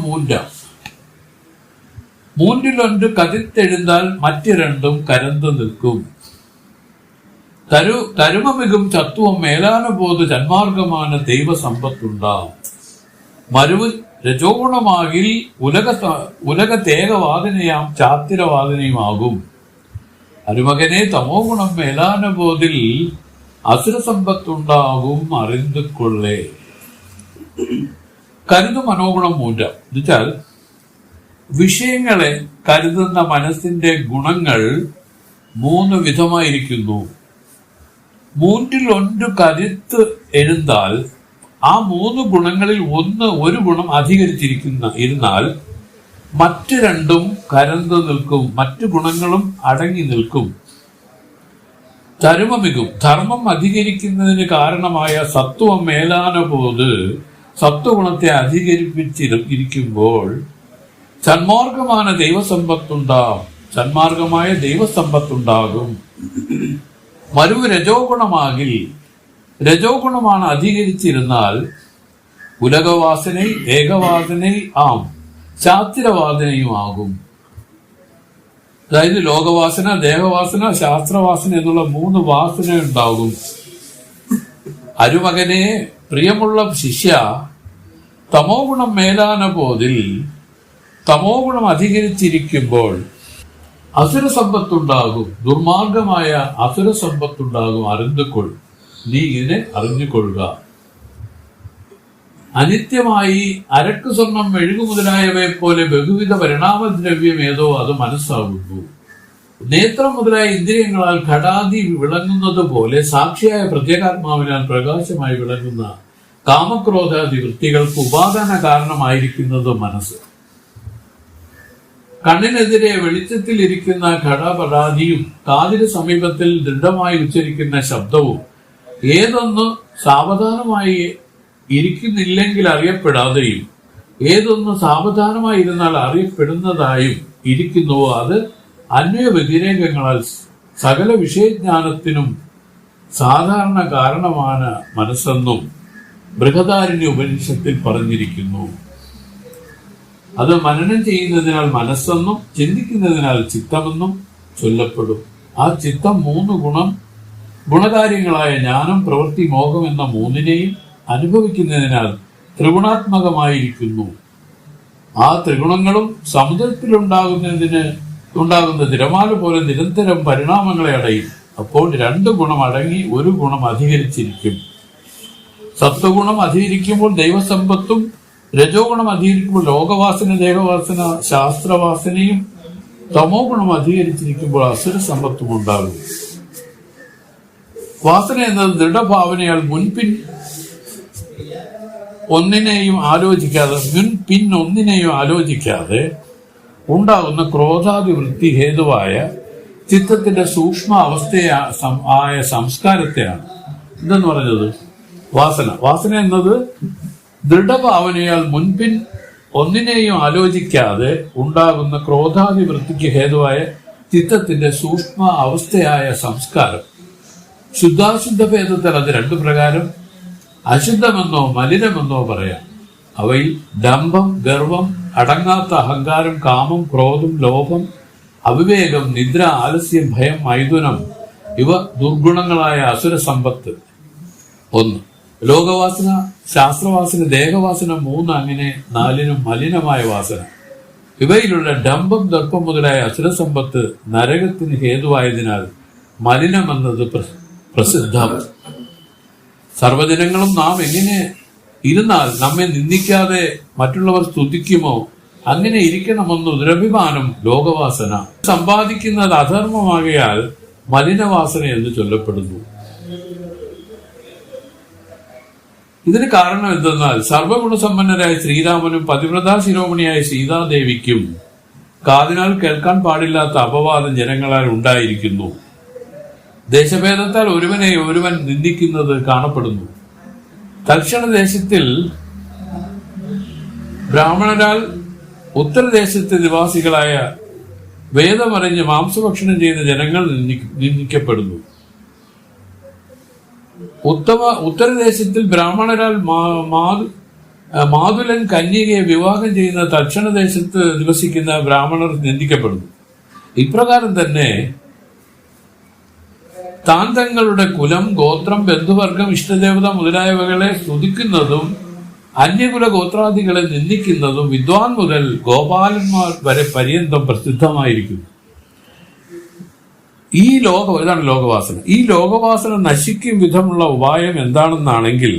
[SPEAKER 1] മൂന്നിലൊன்று കതിർത്തെഴുന്താൽ മറ്റു രണ്ടും കരന്തു നിൽക്കും. തരുമമികും ചത്തുവം മേലാനുബോധ ചന്മാർഗമാണ് ദൈവസമ്പത്തുണ്ടാവും. മരുവ് രജോഗുണമാകിൽ ഉലകത്തേകവാദനയാം ചാത്തിരവാദനയുമാകും. അരുമകനെ തമോ ഗുണം മേലാനുബോധിൽ അസുര സമ്പത്തുണ്ടാകും അറിந்துകൊള്ളേ. കരുതു മനോഗുണം മൂലം എന്നുവെച്ചാൽ വിഷയങ്ങളെ കരുതുന്ന മനസ്സിന്റെ ഗുണങ്ങൾ 3 വിധമായിരിക്കുന്നു. മൂന്നിലൊன்று കരുത്ത് എഴുന്താൽ ആ 3 ഗുണങ്ങളിൽ ഒരു ഗുണം ഇരുന്നാൽ മറ്റു രണ്ടും കരന്തു നിൽക്കും, മറ്റു ഗുണങ്ങളും അടങ്ങി നിൽക്കും. തരുമമികും ധർമ്മം അധികരിക്കുന്നതിന് കാരണമായ സത്വം മേലാനുബോധ് സത്വഗുണത്തെ അധികരിപ്പിച്ചിരിക്കുമ്പോൾ ചന്മാർഗமான ദൈവസമ്പത്തുണ്ടാകും, ചന്മാർഗമായ ദൈവസമ്പത്തുണ്ടാകും. മരുവ് രജോഗുണമാകിൽ രജോഗുണമാണ് അധികരിച്ചിരുന്നാൽ ഉലകവാസന ഏകവാസന ആം ചാത്തിരവാസനയുമാകും. അതായത് ലോകവാസന, ദേഹവാസന, ശാസ്ത്രവാസന എന്നുള്ള 3 വാസന ഉണ്ടാകും. അരുമകനെ പ്രിയമുള്ള ശിഷ്യ, തമോ ഗുണം മേലാന പോതിൽ തമോ ഗുണം അധികരിച്ചിരിക്കുമ്പോൾ അസുര സമ്പത്തുണ്ടാകും, ദുർമാർഗമായ അസുര സമ്പത്തുണ്ടാകും. അറിந்துകൊള്ളും, നീ ഇതിനെ അറിഞ്ഞുകൊള്ളുക. അനിത്യമായി അരക്ക് സ്വർണം മെഴുകു മുതലായവയെ പോലെ ബഹുവിധ പരിണാമദ്രവ്യം ഏതോ അത് മനസ്സാകുന്നു. നേത്രം മുതലായ ഇന്ദ്രിയങ്ങളാൽ ഘടാതി വിളങ്ങുന്നത് പോലെ സാക്ഷിയായ പ്രത്യേകാത്മാവിനാൽ പ്രകാശമായി വിളങ്ങുന്ന കാമക്രോധാദി വൃത്തികൾക്ക് ഉപാദാന കാരണമായിരിക്കുന്നത് മനസ്സ്. കണ്ണിനെതിരെ വെളിച്ചത്തിൽ ഇരിക്കുന്ന ഘടപടാദിയും കാതിന് സമീപത്തിൽ ദൃഢമായി ഉച്ചരിക്കുന്ന ശബ്ദവും ഏതൊന്ന് സാവധാനമായി ഇരിക്കുന്നില്ലെങ്കിൽ അറിയപ്പെടാതെയും ഏതൊന്ന് സാവധാനമായിരുന്നാൽ അറിയപ്പെടുന്നതായും ഇരിക്കുന്നുവോ അത് അന്വയ വ്യതിരേകങ്ങളാൽ സകല വിഷയജ്ഞാനത്തിനും സാധാരണ കാരണമാണ് മനസ്സെന്നും ബൃഹദാരണ്യ ഉപനിഷത്തിൽ പറഞ്ഞിരിക്കുന്നു. അത് മനനം ചെയ്യുന്നതിനാൽ മനസ്സെന്നും ചിന്തിക്കുന്നതിനാൽ ചിത്തമെന്നും ചൊല്ലപ്പെടും. ആ ചിത്തം 3 ഗുണകാര്യങ്ങളായ ജ്ഞാനം, പ്രവൃത്തി, മോഹം എന്ന 3നെയും അനുഭവിക്കുന്നതിനാൽ ത്രിഗുണാത്മകമായിരിക്കുന്നു. ആ ത്രിഗുണങ്ങളും സമുദ്രത്തിലുണ്ടാകുന്ന തിരമാല പോലെ നിരന്തരം പരിണാമങ്ങളെ അടയും. അപ്പോൾ 2 ഗുണം അടങ്ങി 1 ഗുണം അധികരിച്ചിരിക്കും. സത്വഗുണം അധികരിക്കുമ്പോൾ ദൈവസമ്പത്തും, രജോ ഗുണം അധികരിക്കുമ്പോൾ ലോകവാസന, ദേഹവാസന, ശാസ്ത്രവാസനയും, തമോ ഗുണം അധികരിച്ചിരിക്കുമ്പോൾ അസുര സമ്പത്തും ഉണ്ടാകും. വാസന എന്നത് ദൃഢഭാവനയാൽ മുൻപിൻ ഒന്നിനെയും ആലോചിക്കാതെ ഉണ്ടാകുന്ന ക്രോധാദി വൃത്തി ഹേതുവായ ചിത്തത്തിന്റെ സൂക്ഷ്മ അവസ്ഥയായ സംസ്കാരത്തെയാണ് എന്തെന്ന് പറഞ്ഞത് വാസന എന്നത് ദൃഢഭാവനയാൽ മുൻപിൻ ഒന്നിനെയും ആലോചിക്കാതെ ഉണ്ടാകുന്ന ക്രോധാദി വൃത്തിക്ക് ഹേതുവായ ചിത്തത്തിന്റെ സൂക്ഷ്മ അവസ്ഥയായ സംസ്കാരം. ശുദ്ധാശുദ്ധ ഭേദത്തിൽ അത് 2 പ്രകാരം അശുദ്ധമെന്നോ മലിനമെന്നോ പറയാം. അവയിൽ ഡംഭം, ഗർവം, അടങ്ങാത്ത അഹങ്കാരം, കാമം, ക്രോധം, ലോഭം, അവിവേകം, നിദ്ര, ആലസ്യം, ഭയം, മൈഥുനം ഇവ ദുർഗുണങ്ങളായ അസുര സമ്പത്ത്. 1 ലോകവാസന, ശാസ്ത്രവാസന, ദേഹവാസന 3, അങ്ങനെ 4നും മലിനമായ വാസന. ഇവയിലുള്ള ഡംഭം, ദർപ്പം മുതലായ അസുര സമ്പത്ത് നരകത്തിന് ഹേതുവായതിനാൽ മലിനമെന്നത് പ്രസിദ്ധം. സർവ്വജനങ്ങളും നാം എങ്ങനെ ഇരുന്നാൽ നമ്മെ നിന്ദിക്കാതെ മറ്റുള്ളവർ സ്തുതിക്കുമോ അങ്ങനെ ഇരിക്കണമെന്ന് ദുരഭിമാനം ലോകവാസന. സമ്പാദിക്കുന്നത് അധർമ്മമാകയാൽ മലിനവാസന എന്ന് ചൊല്ലപ്പെടുന്നു. ഇതിന് കാരണം എന്തെന്നാൽ സർവഗുണസമ്പന്നരായ ശ്രീരാമനും പതിവ്രതാ ശിരോമണിയായ സീതാദേവിക്കും കാതിനാൽ കേൾക്കാൻ പാടില്ലാത്ത അപവാദം ജനങ്ങളാൽ ഉണ്ടായിരിക്കുന്നു. ദേശഭേദത്താൽ ഒരുവനെ ഒരുവൻ നിന്ദിക്കുന്നത് കാണപ്പെടുന്നു. ദക്ഷിണ ദേശത്തിൽ ബ്രാഹ്മണരാൽ ഉത്തരദേശത്തെ നിവാസികളായ വേദമറിഞ്ഞ് മാംസഭക്ഷണം ചെയ്ത ജനങ്ങൾ നിന്ദിക്കപ്പെടുന്നു. ഉത്തരദേശത്തിൽ ബ്രാഹ്മണരാൽ മാതുലൻ കന്യകയെ വിവാഹം ചെയ്യുന്ന ദക്ഷിണദേശത്ത് നിവസിക്കുന്ന ബ്രാഹ്മണർ നിന്ദിക്കപ്പെടുന്നു. ഇപ്രകാരം തന്നെ താൻ തങ്ങളുടെ കുലം, ഗോത്രം, ബന്ധുവർഗം, ഇഷ്ടദേവത മുതലായവകളെ സ്തുതിക്കുന്നതും അന്യകുല ഗോത്രാദികളെ നിന്ദിക്കുന്നതും വിദ്വാൻ മുതൽ ഗോപാലന്മാർ വരെ പര്യന്തം പ്രസിദ്ധമായിരിക്കുന്നു. ഇതാണ് ലോകവാസന. ഈ ലോകവാസന നശിക്കും വിധമുള്ള ഉപായം എന്താണെന്നാണെങ്കിൽ,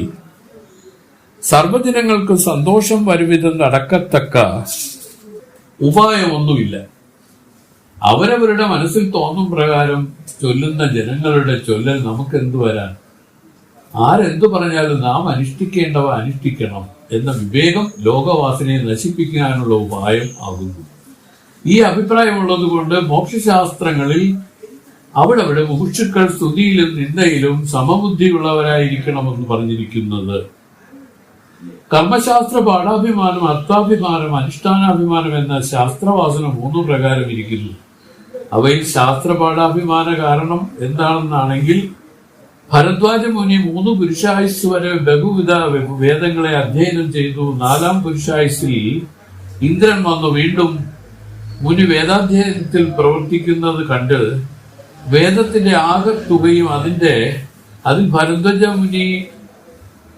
[SPEAKER 1] സർവ്വജനങ്ങൾക്ക് സന്തോഷം വരുവിധം നടക്കത്തക്ക ഉപായമൊന്നുമില്ല. അവരവരുടെ മനസ്സിൽ തോന്നും പ്രകാരം ചൊല്ലുന്ന ജനങ്ങളുടെ ചൊല്ലൽ നമുക്കെന്തു വരാൻ? ആരെന്തു പറഞ്ഞാലും നാം അനുഷ്ഠിക്കേണ്ടവ അനുഷ്ഠിക്കണം എന്ന വിവേകം ലോകവാസനയെ നശിപ്പിക്കാനുള്ള ഉപായം ആകുന്നു. ഈ അഭിപ്രായമുള്ളത് കൊണ്ട് മോക്ഷശാസ്ത്രങ്ങളിൽ അവിടെ മുമുക്ഷുക്കൾ സ്തുതിയിലും നിന്ദയിലും സമബുദ്ധിയുള്ളവരായിരിക്കണമെന്ന് പറഞ്ഞിരിക്കുന്നത്. കർമ്മശാസ്ത്ര പാഠാഭിമാനം, അർത്ഥാഭിമാനം, അനുഷ്ഠാനാഭിമാനം എന്ന ശാസ്ത്രവാസന 3 പ്രകാരം ഇരിക്കുന്നു. അവയിൽ ശാസ്ത്ര പാഠാഭിമാന കാരണം എന്താണെന്നാണെങ്കിൽ, ഭരദ്വാജ മുനി 3 പുരുഷായുസ് വരെ ബഹുവിധ വേദങ്ങളെ അധ്യയനം ചെയ്തു. 4ാം പുരുഷായുസിൽ ഇന്ദ്രൻ വന്നു വീണ്ടും മുനി വേദാധ്യയനത്തിൽ പ്രവർത്തിക്കുന്നത് കണ്ട് വേദത്തിന്റെ ആകത്തുകയും അതിൽ ഭരദ്വാജ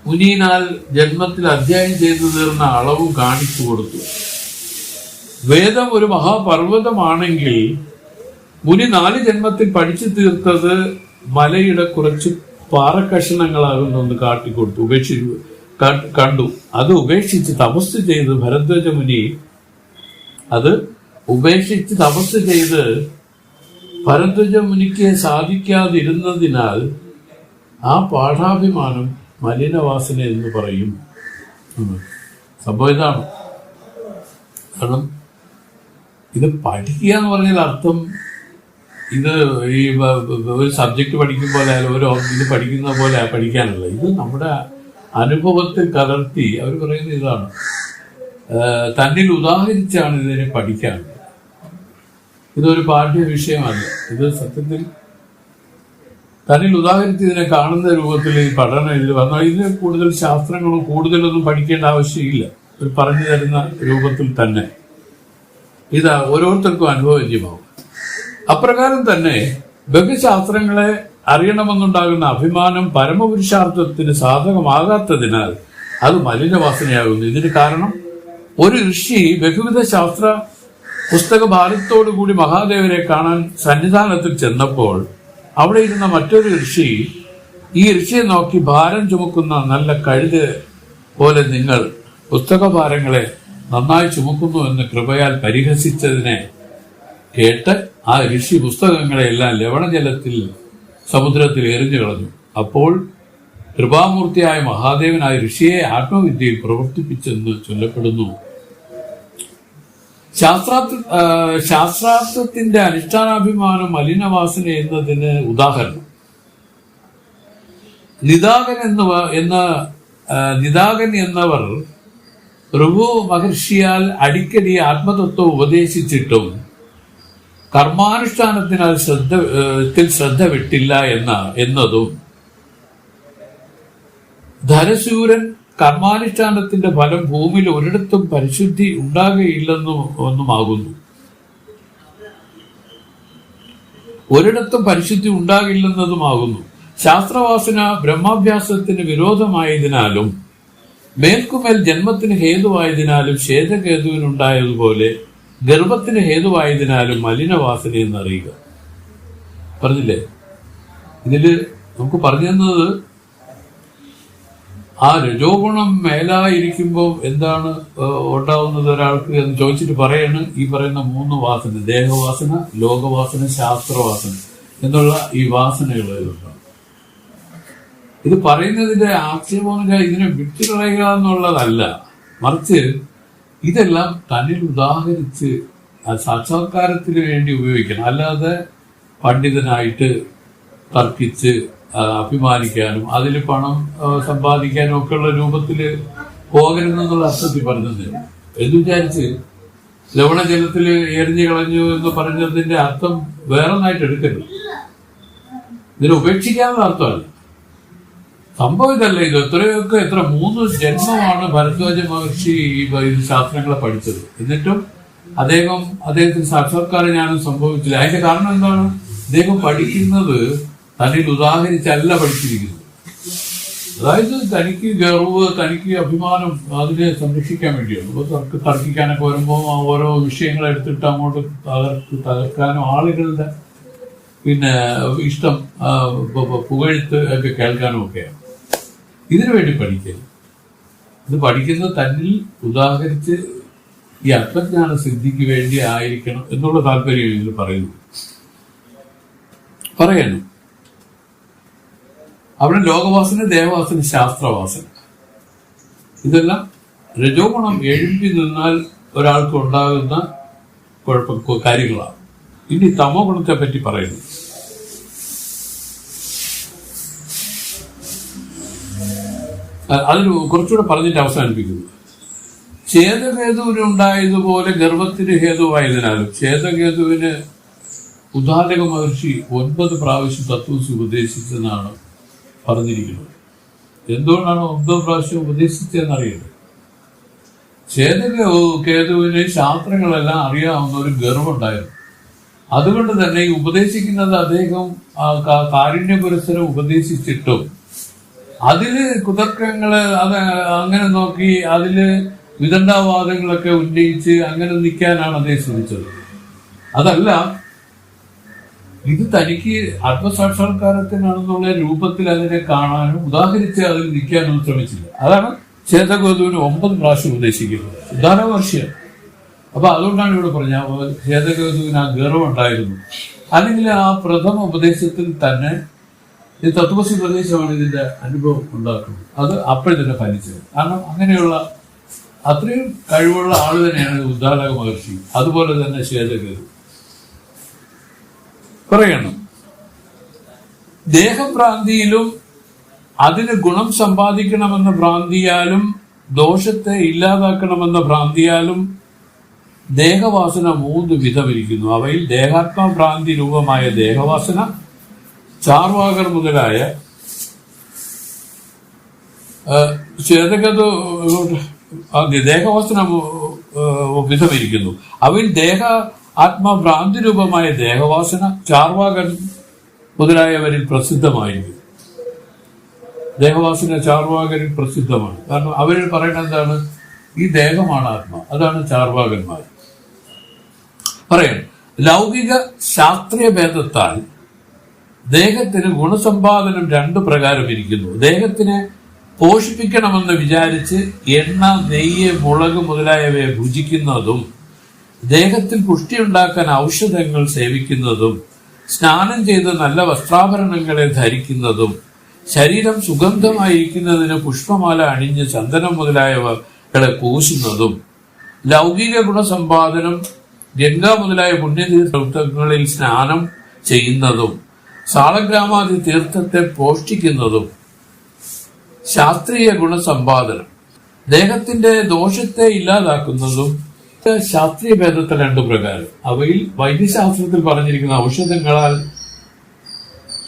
[SPEAKER 1] മുനിയിനാൽ ജന്മത്തിൽ അധ്യയനം ചെയ്തു തീർന്ന അളവും കാണിച്ചു കൊടുത്തു. വേദം ഒരു മഹാപർവ്വതമാണെങ്കിൽ മുനി 4 ജന്മത്തിൽ പഠിച്ചു തീർത്തത് മലയുടെ കുറച്ച് പാറക്കഷണങ്ങളാകുന്നെന്ന് കാട്ടിക്കൊടുത്തു കണ്ടു. അത് ഉപേക്ഷിച്ച് തപസ് ചെയ്ത് ഭരദ്വാജ മുനി ഭരദ്വാജ മുനിക്ക് സാധിക്കാതിരുന്നതിനാൽ ആ പാഠാഭിമാനം മലിനവാസന എന്ന് പറയും. സംഭവം ഇതാണ്. കാരണം ഇത് പഠിക്കുക എന്ന് പറഞ്ഞാൽ അർത്ഥം ഇത് ഈ ഒരു സബ്ജക്ട് പഠിക്കും പോലെ ഇത് പഠിക്കുന്ന പോലെ പഠിക്കാനല്ല. ഇത് നമ്മുടെ അനുഭവത്തിൽ കലർത്തി അവർ പറയുന്ന ഇതാണ്, തന്നിൽ ഉദാഹരിച്ചാണ് ഇതിനെ പഠിക്കാനുള്ളത്. ഇതൊരു പാഠ്യ വിഷയമല്ല. ഇത് സത്യത്തിൽ തന്നിൽ ഉദാഹരിച്ച് ഇതിനെ കാണുന്ന രൂപത്തിൽ ഈ പഠനം ഇതിൽ വന്നാൽ ഇതിന് കൂടുതൽ ശാസ്ത്രങ്ങളും കൂടുതലൊന്നും പഠിക്കേണ്ട ആവശ്യമില്ല. ഒരു പറഞ്ഞു തരുന്ന രൂപത്തിൽ തന്നെ ഇത് ഓരോരുത്തർക്കും അനുഭവജ്യമാവും. അപ്രകാരം തന്നെ ബഹുശാസ്ത്രങ്ങളെ അറിയണമെന്നുണ്ടാകുന്ന അഭിമാനം പരമപുരുഷാർത്ഥത്തിന് സാധകമാകാത്തതിനാൽ അത് മലിനവാസനയാകുന്നു. ഇതിന് കാരണം, ഒരു ഋഷി ബഹുവിധ ശാസ്ത്ര പുസ്തക ഭാരത്തോടുകൂടി മഹാദേവനെ കാണാൻ സന്നിധാനത്തിൽ ചെന്നപ്പോൾ അവിടെ ഇരുന്ന മറ്റൊരു ഋഷി ഈ ഋഷിയെ നോക്കി, ഭാരം ചുമക്കുന്ന നല്ല കഴുത പോലെ നിങ്ങൾ പുസ്തകഭാരങ്ങളെ നന്നായി ചുമക്കുന്നു എന്ന് കൃപയാൽ പരിഹസിച്ചതിനെ കേട്ട് ആ ഋഷി പുസ്തകങ്ങളെല്ലാം ലവണജലത്തിൽ സമുദ്രത്തിൽ എറിഞ്ഞു കളഞ്ഞു. അപ്പോൾ കൃപാമൂർത്തിയായ മഹാദേവനായ ഋഷിയെ ആത്മവിദ്യയിൽ പ്രവർത്തിപ്പിച്ചെന്ന് ചൊല്ലപ്പെടുന്നു. ശാസ്ത്രാർത്ഥത്തിന്റെ അനുഷ്ഠാനാഭിമാനം മലിനവാസന എന്നതിന് ഉദാഹരണം നിദാകൻ എന്നവർ ഋഭു മഹർഷിയാൽ അടിക്കടി ആത്മതത്വം ഉപദേശിച്ചിട്ടും കർമാനുഷ്ഠാനത്തിനാൽ ശ്രദ്ധ വിട്ടില്ല എന്നതും, ധരശൂരൻ കർമാനുഷ്ഠാനത്തിന്റെ ഫലം ഭൂമിയിൽ ഒരിടത്തും പരിശുദ്ധി ഉണ്ടാകില്ലെന്നതുമാകുന്നു. ശാസ്ത്രവാസന ബ്രഹ്മാഭ്യാസത്തിന് വിരോധമായതിനാലും മേൽക്കുമേൽ ജന്മത്തിന് ഹേതുവായതിനാലും ശ്വേതകേതുവിനുണ്ടായതുപോലെ ഗർഭത്തിന് ഹേതുവായതിനാലും മലിനവാസന എന്നറിയുക. പറഞ്ഞില്ലേ? ഇതില് നമുക്ക് പറഞ്ഞു തന്നത് ആ രജോ ഗുണം മേലായിരിക്കുമ്പോൾ എന്താണ് ഉണ്ടാവുന്നത് ഒരാൾക്ക് എന്ന് ചോദിച്ചിട്ട് പറയാണ് ഈ പറയുന്ന 3 വാസന: ദേഹവാസന, ലോകവാസന, ശാസ്ത്രവാസന എന്നുള്ള ഈ വാസനകളുണ്ടാവും. ഇത് പറയുന്നതിന്റെ ആക്ഷേപം ഇതിനെ വിട്ടുകളയുക എന്നുള്ളതല്ല, മറിച്ച് ഇതെല്ലാം തന്നിൽ ഉദാഹരിച്ച് സാക്ഷാത്കാരത്തിന് വേണ്ടി ഉപയോഗിക്കണം. അല്ലാതെ പണ്ഡിതനായിട്ട് തർക്കിച്ച് അഭിമാനിക്കാനും അതിൽ പണം സമ്പാദിക്കാനും ഒക്കെയുള്ള രൂപത്തിൽ പോകരുതെന്നുള്ള അർത്ഥത്തിൽ പറഞ്ഞത് എന്ന് വിചാരിച്ച് ലവണജലത്തിൽ എറിഞ്ഞു കളഞ്ഞു എന്ന് പറഞ്ഞതിന്റെ അർത്ഥം വേറൊന്നായിട്ട് എടുക്കരുത്. ഇതിനെ ഉപേക്ഷിക്കാനുള്ള അർത്ഥമല്ല. സംഭവം ഇതല്ല. ഇത് എത്ര 3 ജന്മമാണ് ഭരദ്വാജ മഹർഷി ഈ ശാസ്ത്രങ്ങളെ പഠിച്ചത്. എന്നിട്ടും അദ്ദേഹത്തിന് സാക്ഷാത്കാര ജ്ഞാനം സംഭവിച്ചില്ല. അതിന്റെ കാരണം എന്താണ്? അദ്ദേഹം പഠിക്കുന്നത് തന്നിൽ ഉദാഹരിച്ചല്ല പഠിച്ചിരിക്കുന്നത്. അതായത് തനിക്ക് ഗർവ്, തനിക്ക് അഭിമാനം അതിനെ സംരക്ഷിക്കാൻ വേണ്ടിയാണ്. ഇപ്പോൾ തർക്കിക്കാനൊക്കെ വരുമ്പോൾ ഓരോ വിഷയങ്ങൾ എടുത്തിട്ട് അങ്ങോട്ട് തകർക്കാനും ആളുകളുടെ ഇഷ്ടം പുകഴ്ത്ത് ഒക്കെ കേൾക്കാനും ഒക്കെയാണ്. ഇതിനു വേണ്ടി പഠിക്കുക. ഇത് പഠിക്കുന്നത് തന്നിൽ ഉദാഹരിച്ച് ഈ ആത്മജ്ഞാന സിദ്ധിക്ക് വേണ്ടി ആയിരിക്കണം എന്നുള്ള താല്പര്യം ഇതിൽ പറയണം. അവിടെ ലോകവാസന, ദേവവാസന, ശാസ്ത്രവാസന ഇതെല്ലാം രജോ ഗുണം എഴുമ്പി നിന്നാൽ ഒരാൾക്ക് ഉണ്ടാകുന്ന കാര്യങ്ങളാണ്. ഇനി തമോ ഗുണത്തെ പറ്റി പറയുന്നു. അതിന് കുറച്ചുകൂടെ പറഞ്ഞിട്ട് അവസാനിപ്പിക്കുന്നു. ഛേദകേതുവിന് ഉണ്ടായതുപോലെ ഗർവത്തിന് ഹേതുവായതിനാലും ഛേദകേതുവിന് ഉദാലക മഹർഷി 9 പ്രാവശ്യം തത്വസി ഉപദേശിച്ചെന്നാണ് പറഞ്ഞിരിക്കുന്നത്. എന്തുകൊണ്ടാണ് 9 പ്രാവശ്യം ഉപദേശിച്ചതെന്നറിയുന്നത്? ഛേദകേതുവിന് ശാസ്ത്രങ്ങളെല്ലാം അറിയാവുന്ന ഒരു ഗർവുണ്ടായിരുന്നു. അതുകൊണ്ട് തന്നെ ഈ ഉപദേശിക്കുന്നത് അദ്ദേഹം കാരുണ്യ പുരസ്സരം ഉപദേശിച്ചിട്ടും അതില് കുതർക്കങ്ങള് അങ്ങനെ നോക്കി അതില് വിദണ്ഡാവാദങ്ങളൊക്കെ ഉന്നയിച്ച് അങ്ങനെ നിൽക്കാനാണ് അദ്ദേഹം ശ്രമിച്ചത്. അതല്ല, ഇത് തനിക്ക് ആത്മസാക്ഷാത്കാരത്തിനാണെന്നുള്ള രൂപത്തിൽ അതിനെ കാണാനും ഉദാഹരിച്ച് അതിൽ നിൽക്കാനും ശ്രമിച്ചില്ല. അതാണ് ഛേദകേതുവിന് 9 പ്രാവശ്യം ഉപദേശിക്കുന്നത്. ഉദാഹരണവർഷിയാണ്. അപ്പൊ അതുകൊണ്ടാണ് ഇവിടെ പറഞ്ഞ ഛേദകേതുവിന് ആ ഗർവമുണ്ടായിരുന്നു. അല്ലെങ്കിൽ ആ പ്രഥമ ഉപദേശത്തിൽ തന്നെ ഈ തത്വസി ഉപദേശമാണ് ഇതിന്റെ അനുഭവം ഉണ്ടാക്കുന്നത്. അത് അപ്പോഴും തന്നെ ഫലിച്ചത്. കാരണം അങ്ങനെയുള്ള അത്രയും കഴിവുള്ള ആള് തന്നെയാണ് ഉദ്ദാലക മഹർഷി. അതുപോലെ തന്നെ ഛേദകേതു. പറയണം, ദേഹഭ്രാന്തിയിലും അതിന് ഗുണം സമ്പാദിക്കണമെന്ന ഭ്രാന്തിയാലും ദോഷത്തെ ഇല്ലാതാക്കണമെന്ന ഭ്രാന്തിയാലും ദേഹവാസന 3 വിധമിരിക്കുന്നു. അവയിൽ ദേഹാത്മഭ്രാന്തി രൂപമായ ദേഹവാസന, ചാർവാകർ മുതലായ ഛേദകേതു ദേഹവാസന വിധമിരിക്കുന്നു. അവയിൽ ആത്മഭ്രാന്തി രൂപമായ ദേഹവാസന ചാർവാകൻ മുതലായവരിൽ പ്രസിദ്ധമായിരിക്കും. ദേഹവാസന ചാർവാകരിൽ പ്രസിദ്ധമാണ്. കാരണം അവർ പറയുന്നത് എന്താണ്? ഈ ദേഹമാണ് ആത്മ. അതാണ് ചാർവാകന്മാർ പറയണം. ലൗകിക ശാസ്ത്രീയ ഭേദത്താൽ ദേഹത്തിന് ഗുണസമ്പാദനം 2 പ്രകാരം ഇരിക്കുന്നു. ദേഹത്തിനെ പോഷിപ്പിക്കണമെന്ന് വിചാരിച്ച് എണ്ണ, നെയ്യ്, മുളക് മുതലായവയെ ഭുജിക്കുന്നതും ദേഹത്തിൽ പുഷ്ടിയുണ്ടാക്കാൻ ഔഷധങ്ങൾ സേവിക്കുന്നതും സ്നാനം ചെയ്ത് നല്ല വസ്ത്രാഭരണങ്ങളെ ധരിക്കുന്നതും ശരീരം സുഗന്ധമായിരിക്കുന്നതിന് പുഷ്പമാല അണിഞ്ഞ് ചന്ദനം മുതലായവകളെ പൂശുന്നതും ലൗകിക ഗുണസമ്പാദനം ഗംഗ മുതലായ പുണ്യതീർത്ഥങ്ങളിൽ സ്നാനം ചെയ്യുന്നതും സാളഗ്രാമാദി തീർത്ഥത്തെ പോഷ്ടിക്കുന്നതും ശാസ്ത്രീയ ഗുണസമ്പാദനം ദേഹത്തിന്റെ ദോഷത്തെ ഇല്ലാതാക്കുന്നതും ശാസ്ത്രീയ ഭേദത്തിൽ 2 പ്രകാരം. അവയിൽ വൈദ്യശാസ്ത്രത്തിൽ പറഞ്ഞിരിക്കുന്ന ഔഷധങ്ങളാൽ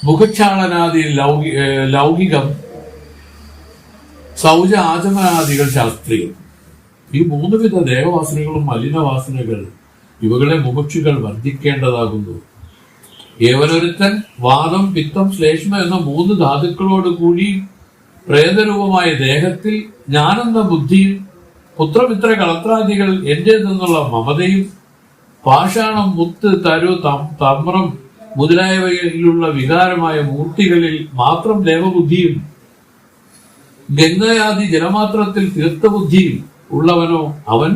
[SPEAKER 1] മുഖക്ഷാളനാദി ലൗകികം, സൗജ ആചമനാദികൾ ശാസ്ത്രീയം. ഈ 3 വിധ ദേഹവാസനകളും മലിനവാസനകൾ ഇവകളെ മുമുക്ഷുകൾ വർജിക്കേണ്ടതാകുന്നു. ഏവനൊരുത്തൻ വാദം, പിത്തം, ശ്ലേഷ്മ എന്ന 3 ധാതുക്കളോട് കൂടി പ്രേതരൂപമായ ദേഹത്തിൽ ജ്ഞാനെന്ന ബുദ്ധിയും പുത്രമിത്ര കളത്രാദികൾ എന്റേതെന്നുള്ള മമതയും പാഷാണം, മുത്ത്, തരു, തമ്രം മുതലായവയിലുള്ള വികാരമായ മൂർത്തികളിൽ മാത്രം ദേവബുദ്ധിയും ഗംഗയാദി ജലമാത്രത്തിൽ തീർത്ഥബുദ്ധിയും ഉള്ളവനോ അവൻ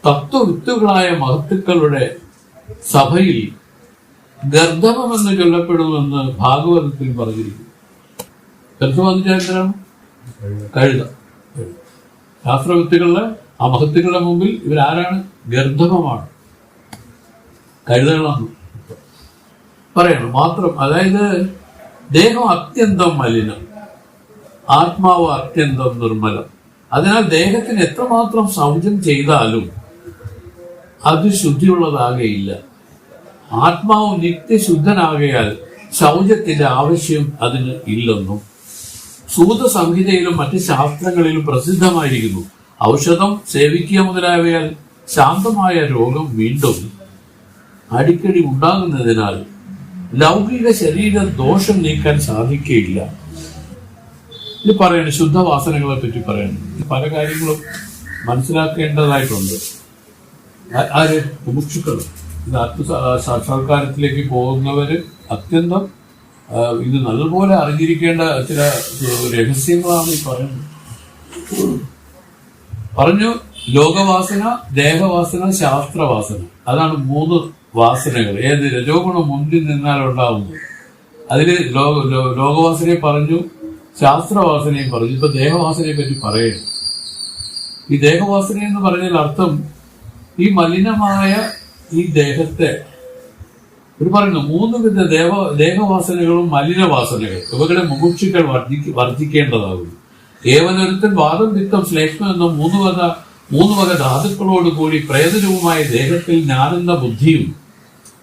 [SPEAKER 1] തത്വവിത്തുകളായ മഹത്തുക്കളുടെ സഭയിൽ ഗർദ്ധമെന്ന് ചൊല്ലപ്പെടുമെന്ന് ഭാഗവതത്തിൽ പറഞ്ഞിരിക്കുന്നു. ഗർദ്ധം എന്ന് വെച്ചാൽ കഴുത. ശാസ്ത്രവിത്തുകളുടെ ആ മഹത്തുക്കളുടെ മുമ്പിൽ ഇവരാരാണ്? ഗർദ്ധമാണ്, കഴുതകളാണ് പറയണം മാത്രം. അതായത് ദേഹം അത്യന്തം മലിനം, ആത്മാവ് അത്യന്തം നിർമ്മലം. അതിനാൽ ദേഹത്തിന് എത്രമാത്രം ശൗചം ചെയ്താലും അത് ശുദ്ധിയുള്ളതാകയില്ല. ആത്മാവ് നിത്യശുദ്ധനാകയാൽ ശൗചത്തിന്റെ ആവശ്യം അതിന് ഇല്ലെന്നും സൂത സംഹിതയിലും മറ്റ് ശാസ്ത്രങ്ങളിലും പ്രസിദ്ധമായിരിക്കുന്നു. ഔഷധം സേവിക്കുക മുതലായവയാൽ ശാന്തമായ രോഗം വീണ്ടും അടിക്കടി ഉണ്ടാകുന്നതിനാൽ ലൗകിക ശരീര ദോഷം നീക്കാൻ സാധിക്കുകയില്ല. ഇത് പറയണം, ശുദ്ധവാസനകളെ പറ്റി പറയണം. പല കാര്യങ്ങളും മനസ്സിലാക്കേണ്ടതായിട്ടുണ്ട്. ആര്? മുമുക്ഷുക്കൾ, ഇത് ആത്മസാക്ഷാത്കാരത്തിലേക്ക് പോകുന്നവര് അത്യന്തം ഇത് നല്ലപോലെ അറിഞ്ഞിരിക്കേണ്ട ചില രഹസ്യങ്ങളാണ് ഈ പറയുന്നത്. പറഞ്ഞു ലോകവാസന, ദേഹവാസന, ശാസ്ത്രവാസന. അതാണ് 3 വാസനകൾ. ഏത്? രജോ ഗുണം മുന്നിൽ നിന്നാലുണ്ടാവുന്നത്. അതില് ലോകവാസനയെ പറഞ്ഞു, ശാസ്ത്രവാസനയും പറഞ്ഞു. ഇപ്പൊ ദേഹവാസനയെ പറ്റി പറയണം. ഈ ദേഹവാസന എന്ന് പറഞ്ഞാൽ അർത്ഥം ഈ മലിനമായ ഈ ദേഹത്തെ ഒരു പറയുന്നു 3 വിധ ദേഹവാസനകളും മലിനവാസനകൾ. ഇവകളെ മുമുക്ഷുക്കൾ വർദ്ധിക്കേണ്ടതാകുന്നു. ഏവനൊരുത്തൻ വാദം, പിത്തം, ശ്ലേഷ്മം എന്ന 3 വക ധാതുക്കളോട് കൂടി പ്രേതരൂപമായ ദേഹത്തിൽ ഞാനെന്ന ബുദ്ധിയും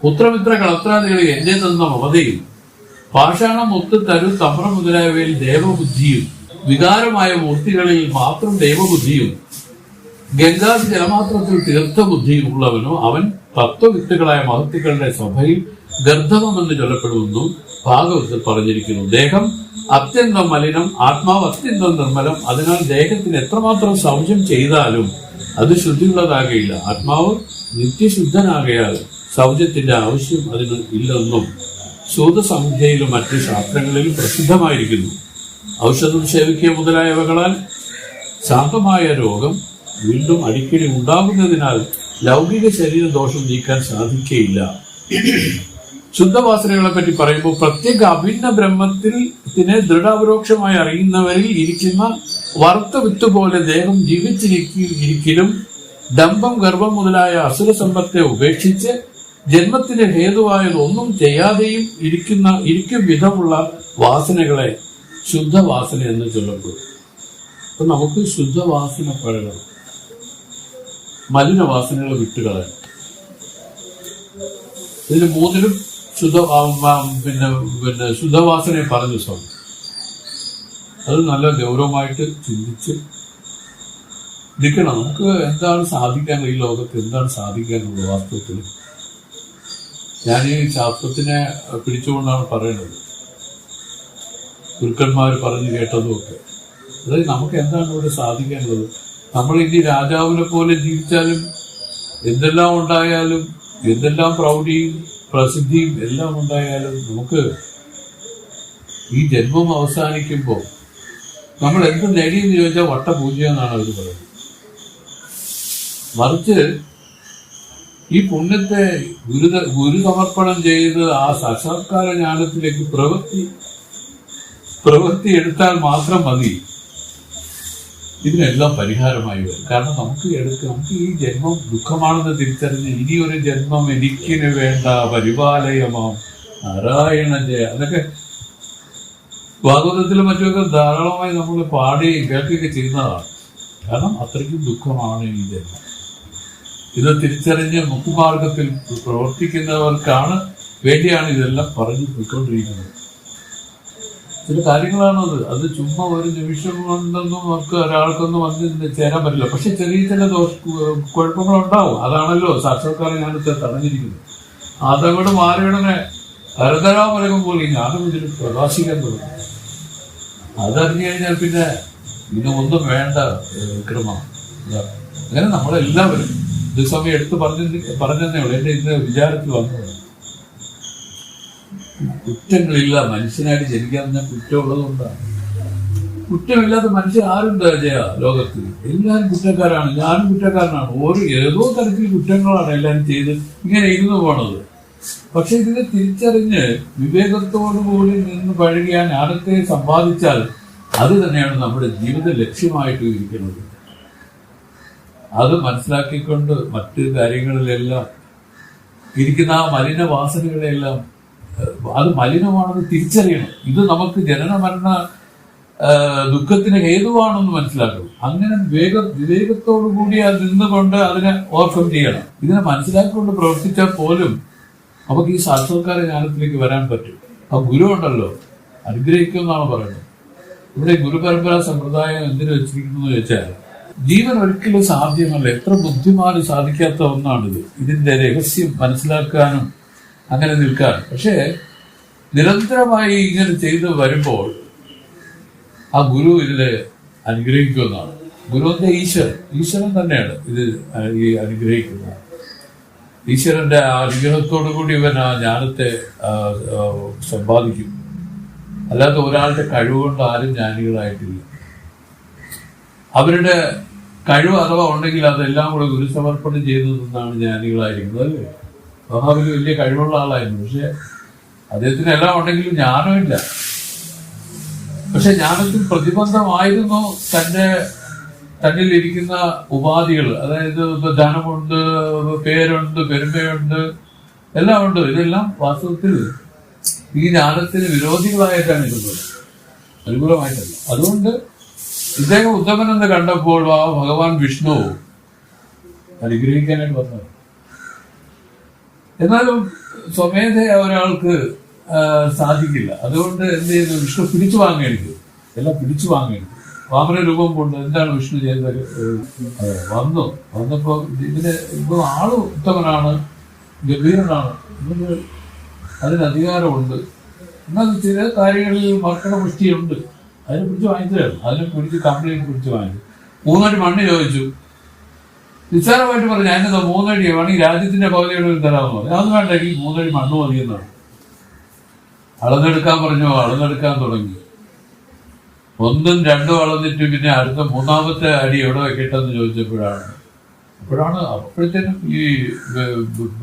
[SPEAKER 1] പുത്രമിത്ര കളത്രാദികളിൽ എന്റെ തന്ന മമതയും പാഷാണം, മുത്ത്, തരു, തമ്രം മുതലായവയിൽ ദേവബുദ്ധിയും വികാരമായ മൂർത്തികളിൽ മാത്രം ദൈവബുദ്ധിയും ഗംഗാദി ജലമാത്രത്തിൽ തീർത്ഥബുദ്ധിയും ഉള്ളവനോ അവൻ തത്വവിത്തുകളായ മഹത്തുക്കളുടെ സഭയിൽ ഗർദ്ധമെന്ന് ചൊല്ലപ്പെടുന്നു ഭാഗവതത്തിൽ പറഞ്ഞിരിക്കുന്നു. ദേഹം അത്യന്തം മലിനം, ആത്മാവ് അത്യന്തം നിർമ്മലം. അതിനാൽ ദേഹത്തിന് എത്രമാത്രം ശൗചം ചെയ്താലും അത് ശുദ്ധിയുള്ളതാകയില്ല. ആത്മാവ് നിത്യശുദ്ധനാകയാൽ ശൗചത്തിന്റെ ആവശ്യം അതിന് ഇല്ലെന്നും സൂതസംഹിതയിലും മറ്റ് ശാസ്ത്രങ്ങളിലും പ്രസിദ്ധമായിരിക്കുന്നു. ഔഷധം സേവിക്കുക മുതലായവകളാൽ ശാന്തമായ രോഗം വീണ്ടും അടിക്കടി ഉണ്ടാകുന്നതിനാൽ ലൗകിക ശരീരദോഷം നീക്കാൻ സാധിക്കുകയില്ല. ശുദ്ധവാസനകളെ പറ്റി പറയുമ്പോൾ പ്രത്യേക അഭിന്ന ബ്രഹ്മത്തിനെ ദൃഢാപരോക്ഷമായി അറിയുന്നവരിൽ ഇരിക്കുന്ന വറുത്ത വിത്ത് പോലെ ദേഹം ജീവിച്ചിരിക്കലും ഡംഭം, ഗർഭം മുതലായ അസുര സമ്പത്തെ ഉപേക്ഷിച്ച് ജന്മത്തിന് ഹേതുവായത് ഒന്നും ചെയ്യാതെയും ഇരിക്കും വിധമുള്ള വാസനകളെ ശുദ്ധവാസന എന്ന് ചൊല്ലപ്പെടും. അപ്പൊ നമുക്ക് ശുദ്ധവാസന പഴകണം, മലിനവാസനകൾ വിട്ടുകളയാം. ഇതിന് 3ലും ശുദ്ധവാസനയെ പറഞ്ഞു സ്വാമി. അത് നല്ല ഗൗരവമായിട്ട് ചിന്തിച്ച് ഇരിക്കണം. നമുക്ക് എന്താണ് സാധിക്കാൻ, ഈ ലോകത്ത് എന്താണ് സാധിക്കാനുള്ളത്? വാസ്തവത്തിൽ ഞാൻ ഈ ശാസ്ത്രത്തിനെ പിടിച്ചുകൊണ്ടാണ് പറയുന്നത്, ഗുരുക്കന്മാർ പറഞ്ഞു കേട്ടതുമൊക്കെ. അതായത് നമുക്ക് എന്താണ് ഇവിടെ സാധിക്കാനുള്ളത്? നമ്മൾ ഇനി രാജാവിനെ പോലെ ജീവിച്ചാലും എന്തെല്ലാം ഉണ്ടായാലും, എന്തെല്ലാം പ്രൗഢിയും പ്രസിദ്ധിയും എല്ലാം ഉണ്ടായാലും നമുക്ക് ഈ ജന്മം അവസാനിക്കുമ്പോൾ നമ്മൾ എന്ത് നേടിയെന്ന് ചോദിച്ചാൽ വട്ടപൂജ എന്നാണ് അവർ പറയുന്നത്. മറിച്ച് ഈ പുണ്യത്തെ ഗുരുസമർപ്പണം ചെയ്ത് ആ സാക്ഷാത്കാര ജ്ഞാനത്തിലേക്ക് പ്രവൃത്തി എടുത്താൽ മാത്രം മതി ഇതിനെല്ലാം പരിഹാരമായി വരും. കാരണം നമുക്ക് ഈ ജന്മം ദുഃഖമാണെന്ന് തിരിച്ചറിഞ്ഞ് ഇനിയൊരു ജന്മം എനിക്കിന് വേണ്ട, പരിപാലയമാം നാരായണ ജയ, അതൊക്കെ ഭാഗവതത്തിലും മറ്റുമൊക്കെ ധാരാളമായി നമ്മൾ പാടി കേൾക്കുകയൊക്കെ ചെയ്യുന്നതാണ്. കാരണം അത്രയ്ക്കും ദുഃഖമാണ് ഈ ജന്മം. ഇത് തിരിച്ചറിഞ്ഞ് മുക്തിമാർഗത്തിൽ പ്രവർത്തിക്കുന്നവർക്കാണ് വേണ്ടിയാണ് ഇതെല്ലാം പറഞ്ഞു പോയിക്കൊണ്ടിരിക്കുന്നത്. ചില കാര്യങ്ങളാണത്. അത് ചുമ്മാ ഒരു നിമിഷം കൊണ്ടൊന്നും നമുക്ക് ഒരാൾക്കൊന്നും വന്ന് ചേരാൻ പറ്റില്ല. പക്ഷെ ചെറിയ ചില കുഴപ്പങ്ങളുണ്ടാവും. അതാണല്ലോ സാക്ഷാത്കാര ജ്ഞാനത്തെ തടഞ്ഞിരിക്കുന്നത്. അതങ്ങോട്ട് മാറിയുടനെ തരതരാമലകം പോലെ ജ്ഞാനം ഇതിൽ പ്രകാശിക്കാൻ തുടങ്ങും. അതറിഞ്ഞു കഴിഞ്ഞാൽ പിന്നെ ഇതൊന്നും വേണ്ട വിക്രമം. അങ്ങനെ നമ്മളെല്ലാവരും ഇത് സമയം എടുത്ത് പറഞ്ഞതേ ഉള്ളൂ. എന്റെ ഇന്ന് വിചാരത്തിൽ വന്നത് കുറ്റങ്ങളില്ല, മനുഷ്യനായിട്ട് ജനിക്കാൻ കുറ്റമുള്ളത് കൊണ്ടാണ്. കുറ്റമില്ലാത്ത മനുഷ്യർ ആരുണ്ട് ജയ ലോകത്തിൽ? എല്ലാവരും കുറ്റക്കാരാണ്, ഞാനും കുറ്റക്കാരനാണ്. ഏതോ തരത്തിൽ കുറ്റങ്ങളാണ് എല്ലാവരും ചെയ്ത് ഇങ്ങനെ ഇരുന്നു പോണത്. പക്ഷെ ഇതിനെ തിരിച്ചറിഞ്ഞ് വിവേകത്തോടുകൂടി നിന്ന് പഴകിയ ജ്ഞാനത്തെ സമ്പാദിച്ചാൽ അത് തന്നെയാണ് നമ്മുടെ ജീവിത ലക്ഷ്യമായിട്ട് ഇരിക്കുന്നത്. അത് മനസ്സിലാക്കിക്കൊണ്ട് മറ്റ് കാര്യങ്ങളിലെല്ലാം ഇരിക്കുന്ന ആ മലിന വാസനകളെല്ലാം അത് മലിനമാണെന്ന് തിരിച്ചറിയണം. ഇത് നമുക്ക് ജനന മരണ ദുഃഖത്തിന് ഹേതുവാണെന്ന് മനസ്സിലാക്കണം. അങ്ങനെ വിവേകത്തോടു കൂടി അത് നിന്നുകൊണ്ട് അതിനെ ഓവർകം ചെയ്യണം. ഇതിനെ മനസ്സിലാക്കിക്കൊണ്ട് പ്രവർത്തിച്ചാൽ പോലും നമുക്ക് ഈ സാക്ഷാത്കാര ജ്ഞാനത്തിലേക്ക് വരാൻ പറ്റും. ആ ഗുരു ഉണ്ടല്ലോ, അനുഗ്രഹിക്കും എന്നാണ് പറയുന്നത്. ഇവിടെ ഗുരുപരമ്പരാ സമ്പ്രദായം എന്തിനു വെച്ചിരിക്കുന്നു വെച്ചാൽ ജീവൻ ഒരിക്കലും സാധ്യമല്ല, എത്ര ബുദ്ധിമാന് സാധിക്കാത്ത ഒന്നാണിത്. ഇതിന്റെ രഹസ്യം മനസ്സിലാക്കാനും അങ്ങനെ നിൽക്കാനും. പക്ഷേ നിരന്തരമായി ഇങ്ങനെ ചെയ്ത് വരുമ്പോൾ ആ ഗുരു ഇതിലെ അനുഗ്രഹിക്കുമെന്നാണ്. ഗുരുവിന്റെ ഈശ്വരൻ തന്നെയാണ് ഇത് ഈ അനുഗ്രഹിക്കുന്നത്. ഈശ്വരന്റെ ആ അനുഗ്രഹത്തോടു കൂടി ഇവൻ ആ ജ്ഞാനത്തെ സമ്പാദിക്കും. അല്ലാതെ ഒരാളുടെ കഴിവുകൊണ്ട് ആരും ജ്ഞാനികളായിട്ടില്ല. അവരുടെ കഴിവ് അഥവാ ഉണ്ടെങ്കിൽ അതെല്ലാം കൂടെ ഗുരുസമർപ്പണം ചെയ്തു നിന്നാണ് ജ്ഞാനികളായിരിക്കുന്നത്, അല്ലേ? മഹാബലി വലിയ കഴിവുള്ള ആളായിരുന്നു, പക്ഷെ അദ്ദേഹത്തിന് എല്ലാം ഉണ്ടെങ്കിലും ജ്ഞാനമില്ല. പക്ഷെ ജ്ഞാനത്തിൽ പ്രതിബന്ധമായിരുന്നു തന്നിലിരിക്കുന്ന ഉപാധികൾ. അതായത് ധനമുണ്ട്, പേരുണ്ട്, പെരുമയുണ്ട്, എല്ലാം ഉണ്ട്. ഇതെല്ലാം വാസ്തവത്തിൽ ഈ ജ്ഞാനത്തിന് വിരോധികളായിട്ടാണ് ഇരുന്നത്, അനുകൂലമായിട്ടല്ല. അതുകൊണ്ട് ഇദ്ദേഹം ഉദ്ധവനെന്ന് കണ്ടപ്പോൾ ആ ഭഗവാൻ വിഷ്ണു അനുഗ്രഹിക്കാനായിട്ട് വന്നത്. എന്നാലും സ്വമേധയ ഒരാൾക്ക് സാധിക്കില്ല. അതുകൊണ്ട് എന്ത് ചെയ്തു? വിഷ്ണു പിടിച്ചു വാങ്ങിയെടുക്കും, എല്ലാം പിടിച്ചു വാങ്ങിയെടുക്കും. വാമന രൂപം കൊണ്ട് എന്താണ് വിഷ്ണു ചെയ്തത്? വന്നപ്പോ ഇപ്പൊ ആള് ഉത്തമനാണ്, ഗംഭീരനാണ്, അതിന് അധികാരമുണ്ട്. എന്നാൽ ചില കാര്യങ്ങളിൽ മർക്കടപുഷ്ടിയുണ്ട്, അതിനെ പിടിച്ച് വാങ്ങിച്ചതാണ്. അതിനെ പിടിച്ച് കംപ്ലീറ്റ് പിടിച്ച് വാങ്ങിച്ചു. 3 അടി മണ്ണ് ചോദിച്ചു. നിസ്സാരമായിട്ട് പറഞ്ഞു, അതിനെന്താ 3 അടി വേണമെങ്കിൽ രാജ്യത്തിന്റെ പകുതിയോട് തരാമെന്ന് പറഞ്ഞു. അത് വേണ്ട, എനിക്ക് 3 അടി മണ്ണ് മതിയെന്നാണ്. അളന്നെടുക്കാൻ പറഞ്ഞു, അളന്നെടുക്കാൻ തുടങ്ങി. 1ഉം 2ഉം അളന്നിട്ട് പിന്നെ അടുത്ത 3ാമത്തെ അടി എവിടെ വെക്കട്ടെന്ന് അപ്പോഴത്തേനും ഈ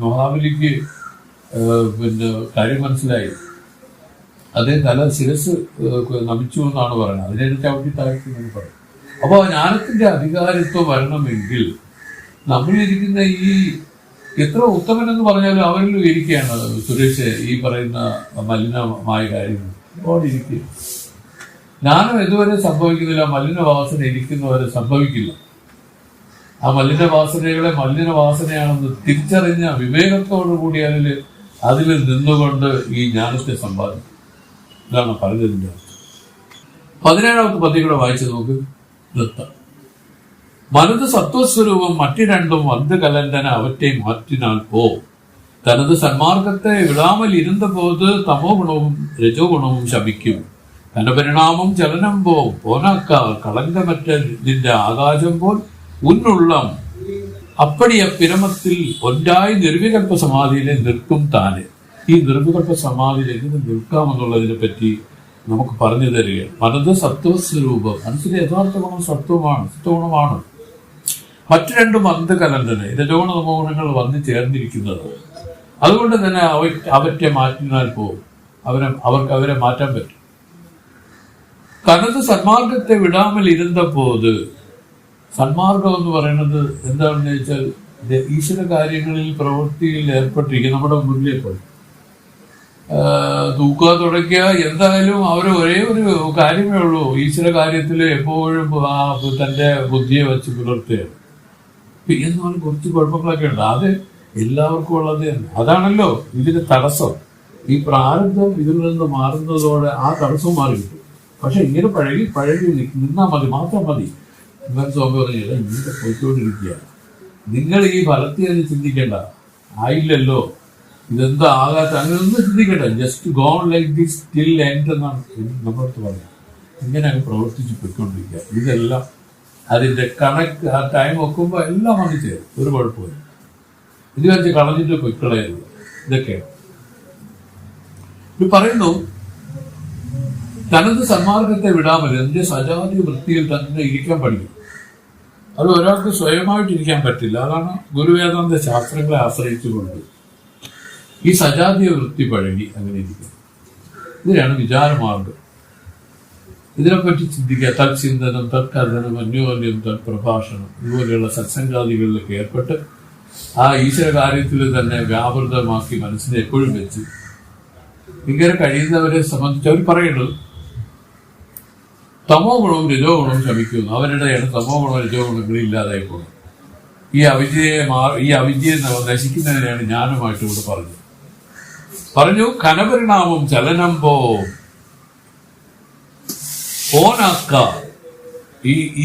[SPEAKER 1] മഹാബലിക്ക് പിന്നെ കാര്യം മനസ്സിലായി. അദ്ദേഹം ശിരസ് നമിച്ചു എന്നാണ് പറയുന്നത്. അതിനെ ചവിട്ടി താഴ്ത്തി എന്ന് പറയും. അപ്പോൾ ജ്ഞാനത്തിന്റെ അധികാരിത്വം വരണമെങ്കിൽ നമ്മളിരിക്കുന്ന ഈ എത്ര ഉത്തമനെന്ന് പറഞ്ഞാലും അവരിലും ഇരിക്കുകയാണ് സുരേഷ് ഈ പറയുന്ന മലിനമായ കാര്യങ്ങൾ അവിടെ ഇരിക്കുക. ജ്ഞാനം ഇതുവരെ സംഭവിക്കുന്നില്ല, മലിനവാസന ഇരിക്കുന്നവരെ സംഭവിക്കില്ല. ആ മലിനവാസനകളെ മലിനവാസനയാണെന്ന് തിരിച്ചറിഞ്ഞ വിവേകത്തോടു കൂടി അതിൽ നിന്നുകൊണ്ട് ഈ ജ്ഞാനത്തെ സമ്പാദിക്കും. ഇതാണ് പറഞ്ഞതിൻ്റെ 17ാമത്തെ പദ്യം കൂടെ വായിച്ചു നോക്ക്. നൃത്തം മനത് സത്വസ്വരൂപം മറ്റു രണ്ടും വന്ന് കലണ്ടന അവറ്റെ മാറ്റിനാൽ പോ തനത് സന്മാർഗത്തെ വിടാമൽ ഇരുന്ന പോത് തമോ ഗുണവും രജോ ഗുണവും ശമിക്കും. ധനപരിണാമം ചലനം പോനാക്കാൽ കളങ്കമറ്റ നിന്റെ ആകാശം പോൽ ഉന്നുള്ളം അപ്പടിയ പിരമത്തിൽ ഒന്നായി നിർവികൽപ്പ സമാധിയിലെ നിൽക്കും താന്. ഈ നിർവികൽപ്പ സമാധിയിൽ എങ്ങനെ നിൽക്കാമെന്നുള്ളതിനെ പറ്റി നമുക്ക് പറഞ്ഞു തരികയാണ്. മനത് സത്വസ്വരൂപം, മനസ്സിലെ യഥാർത്ഥ ഗുണം സത്വഗുണമാണ്. മറ്റു രണ്ടും അന്ധകലണ്ടന് രജോഗുണ തമോഗുണങ്ങൾ വന്നു ചേർന്നിരിക്കുന്നത്. അതുകൊണ്ട് തന്നെ അവറ്റെ മാറ്റിനാൽ പോകും, അവരെ മാറ്റാൻ പറ്റും. തനത് സന്മാർഗത്തെ വിടാമൽ ഇരുന്നപ്പോത്, സന്മാർഗം എന്ന് പറയുന്നത് എന്താണെന്ന് വെച്ചാൽ ഈശ്വര കാര്യങ്ങളിൽ പ്രവൃത്തിയിൽ ഏർപ്പെട്ടിരിക്കുക. നമ്മുടെ മുന്നിലേപ്പോൾ തൂക്കുക തുടയ്ക്കുക, എന്തായാലും അവർ ഒരേ ഒരു കാര്യമേ ഉള്ളൂ, ഈശ്വര കാര്യത്തിൽ എപ്പോഴും തന്റെ ബുദ്ധിയെ വെച്ച് പുലർത്തുകയാണ്. എന്നാലും കുറച്ച് കുഴപ്പങ്ങളൊക്കെ ഉണ്ട്, അത് എല്ലാവർക്കും ഉള്ളത് തന്നെ. അതാണല്ലോ ഇതിന്റെ തടസ്സം. ഈ പ്രാരബ്ധം ഇതിൽ നിന്ന് മാറുന്നതോടെ ആ തടസ്സവും മാറി കിട്ടും. പക്ഷെ ഇങ്ങനെ പഴകി നിന്നാൽ മതി, മാത്രം മതി. സ്വാമി പറഞ്ഞില്ല, ഇങ്ങനെ പോയിക്കൊണ്ടിരിക്കുക, നിങ്ങൾ ഈ ഫലത്തെ അത് ചിന്തിക്കേണ്ട, ആയില്ലല്ലോ, ഇതെന്താ ആകാത്ത, അങ്ങനെ ഒന്നും ചിന്തിക്കണ്ട. Just gone like this till end എന്നാണ് നമ്മളടുത്ത് പറഞ്ഞത്. ഇങ്ങനെ അങ്ങ് പ്രവർത്തിച്ച് പോയിക്കൊണ്ടിരിക്കുക. ഇതെല്ലാം അതിന്റെ കണക്ക് ആ ടൈം വെക്കുമ്പോൾ എല്ലാം വന്നു ചേരും, ഒരു കുഴപ്പമില്ല. ഇത് വെച്ച് കളഞ്ഞിട്ട് പൊയ്ക്കളയരുത്. ഇതൊക്കെയാണ് ഇത് പറയുന്നു. തനത് സന്മാർഗത്തെ വിടാമല്ലോ, അതിന്റെ സജാതി വൃത്തിയിൽ തന്നെ ഇരിക്കാൻ പഠിക്കും. അത് ഒരാൾക്ക് സ്വയമായിട്ടിരിക്കാൻ പറ്റില്ല. അതാണ് ഗുരുവേദാന്ത ശാസ്ത്രങ്ങളെ ആശ്രയിച്ചുകൊണ്ട് ഈ സജാതീയ വൃത്തി പഴകി അങ്ങനെ ഇരിക്കുന്നത്. ഇതിനാണ് വിചാരമാർഗം. ഇതിനെപ്പറ്റി ചിന്തിക്കുക. തൽചിന്തനം, തൽക്കഥനം, അന്യോന്യം, തൽപ്രഭാഷണം, ഇതുപോലെയുള്ള സത്സംഗാദികളിലൊക്കെ ഏർപ്പെട്ട് ആ ഈശ്വര കാര്യത്തിൽ തന്നെ വ്യാപൃതമാക്കി മനസ്സിനെ എപ്പോഴും വെച്ച് ഇങ്ങനെ കഴിയുന്നവരെ സംബന്ധിച്ച് അവർ പറയുന്നത് തമോ ഗുണവും രജോ ഗുണവും ശമിക്കുന്നു. അവരുടെയാണ് തമോ ഗുണവും രജോ ഗുണങ്ങളും ഇല്ലാതായി പോകുന്നത്. ഈ അവിദ്യയെ നശിക്കുന്നതിനെയാണ് ജ്ഞാനമായിട്ട് ഇവിടെ പറഞ്ഞു. ഘനപരിണാമം ചലനം പോനാക്ക.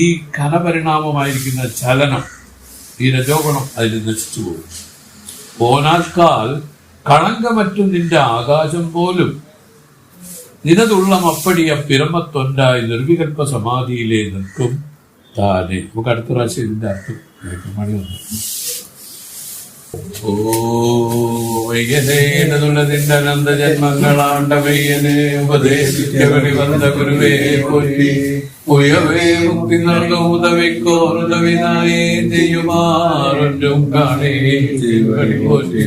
[SPEAKER 1] ഈ ഘനപരിണാമമായിരിക്കുന്ന ചലനം, ഈ രജോ ഗുണം അതിൽ നശിച്ചു പോകും. പോനാക്കാൽ കളങ്കമറ്റും നിന്റെ ആകാശം പോലും നിനതുള്ളം അപ്പടിയ പിറമത്തൊണ്ടായി നിർവികൽപ്പ സമാധിയിലെ നിൽക്കും താനെ. നമുക്ക് അടുത്ത പ്രാവശ്യം ഇതിന്റെ അർത്ഥം മണി വന്നു. ഓ വയ്യനേനതുള്ളതിന്റെ അനന്ത ജന്മങ്ങളാണ്ട വയ്യനെ ഉപദേശിച്ച വെളിവന്ന ഗുരുവേ പോറ്റി ഉയവേ മുക്തി നൽകുതവിക്കോറുതവിനായേ ചെയ്യുമാറും കാണേ പോറ്റി.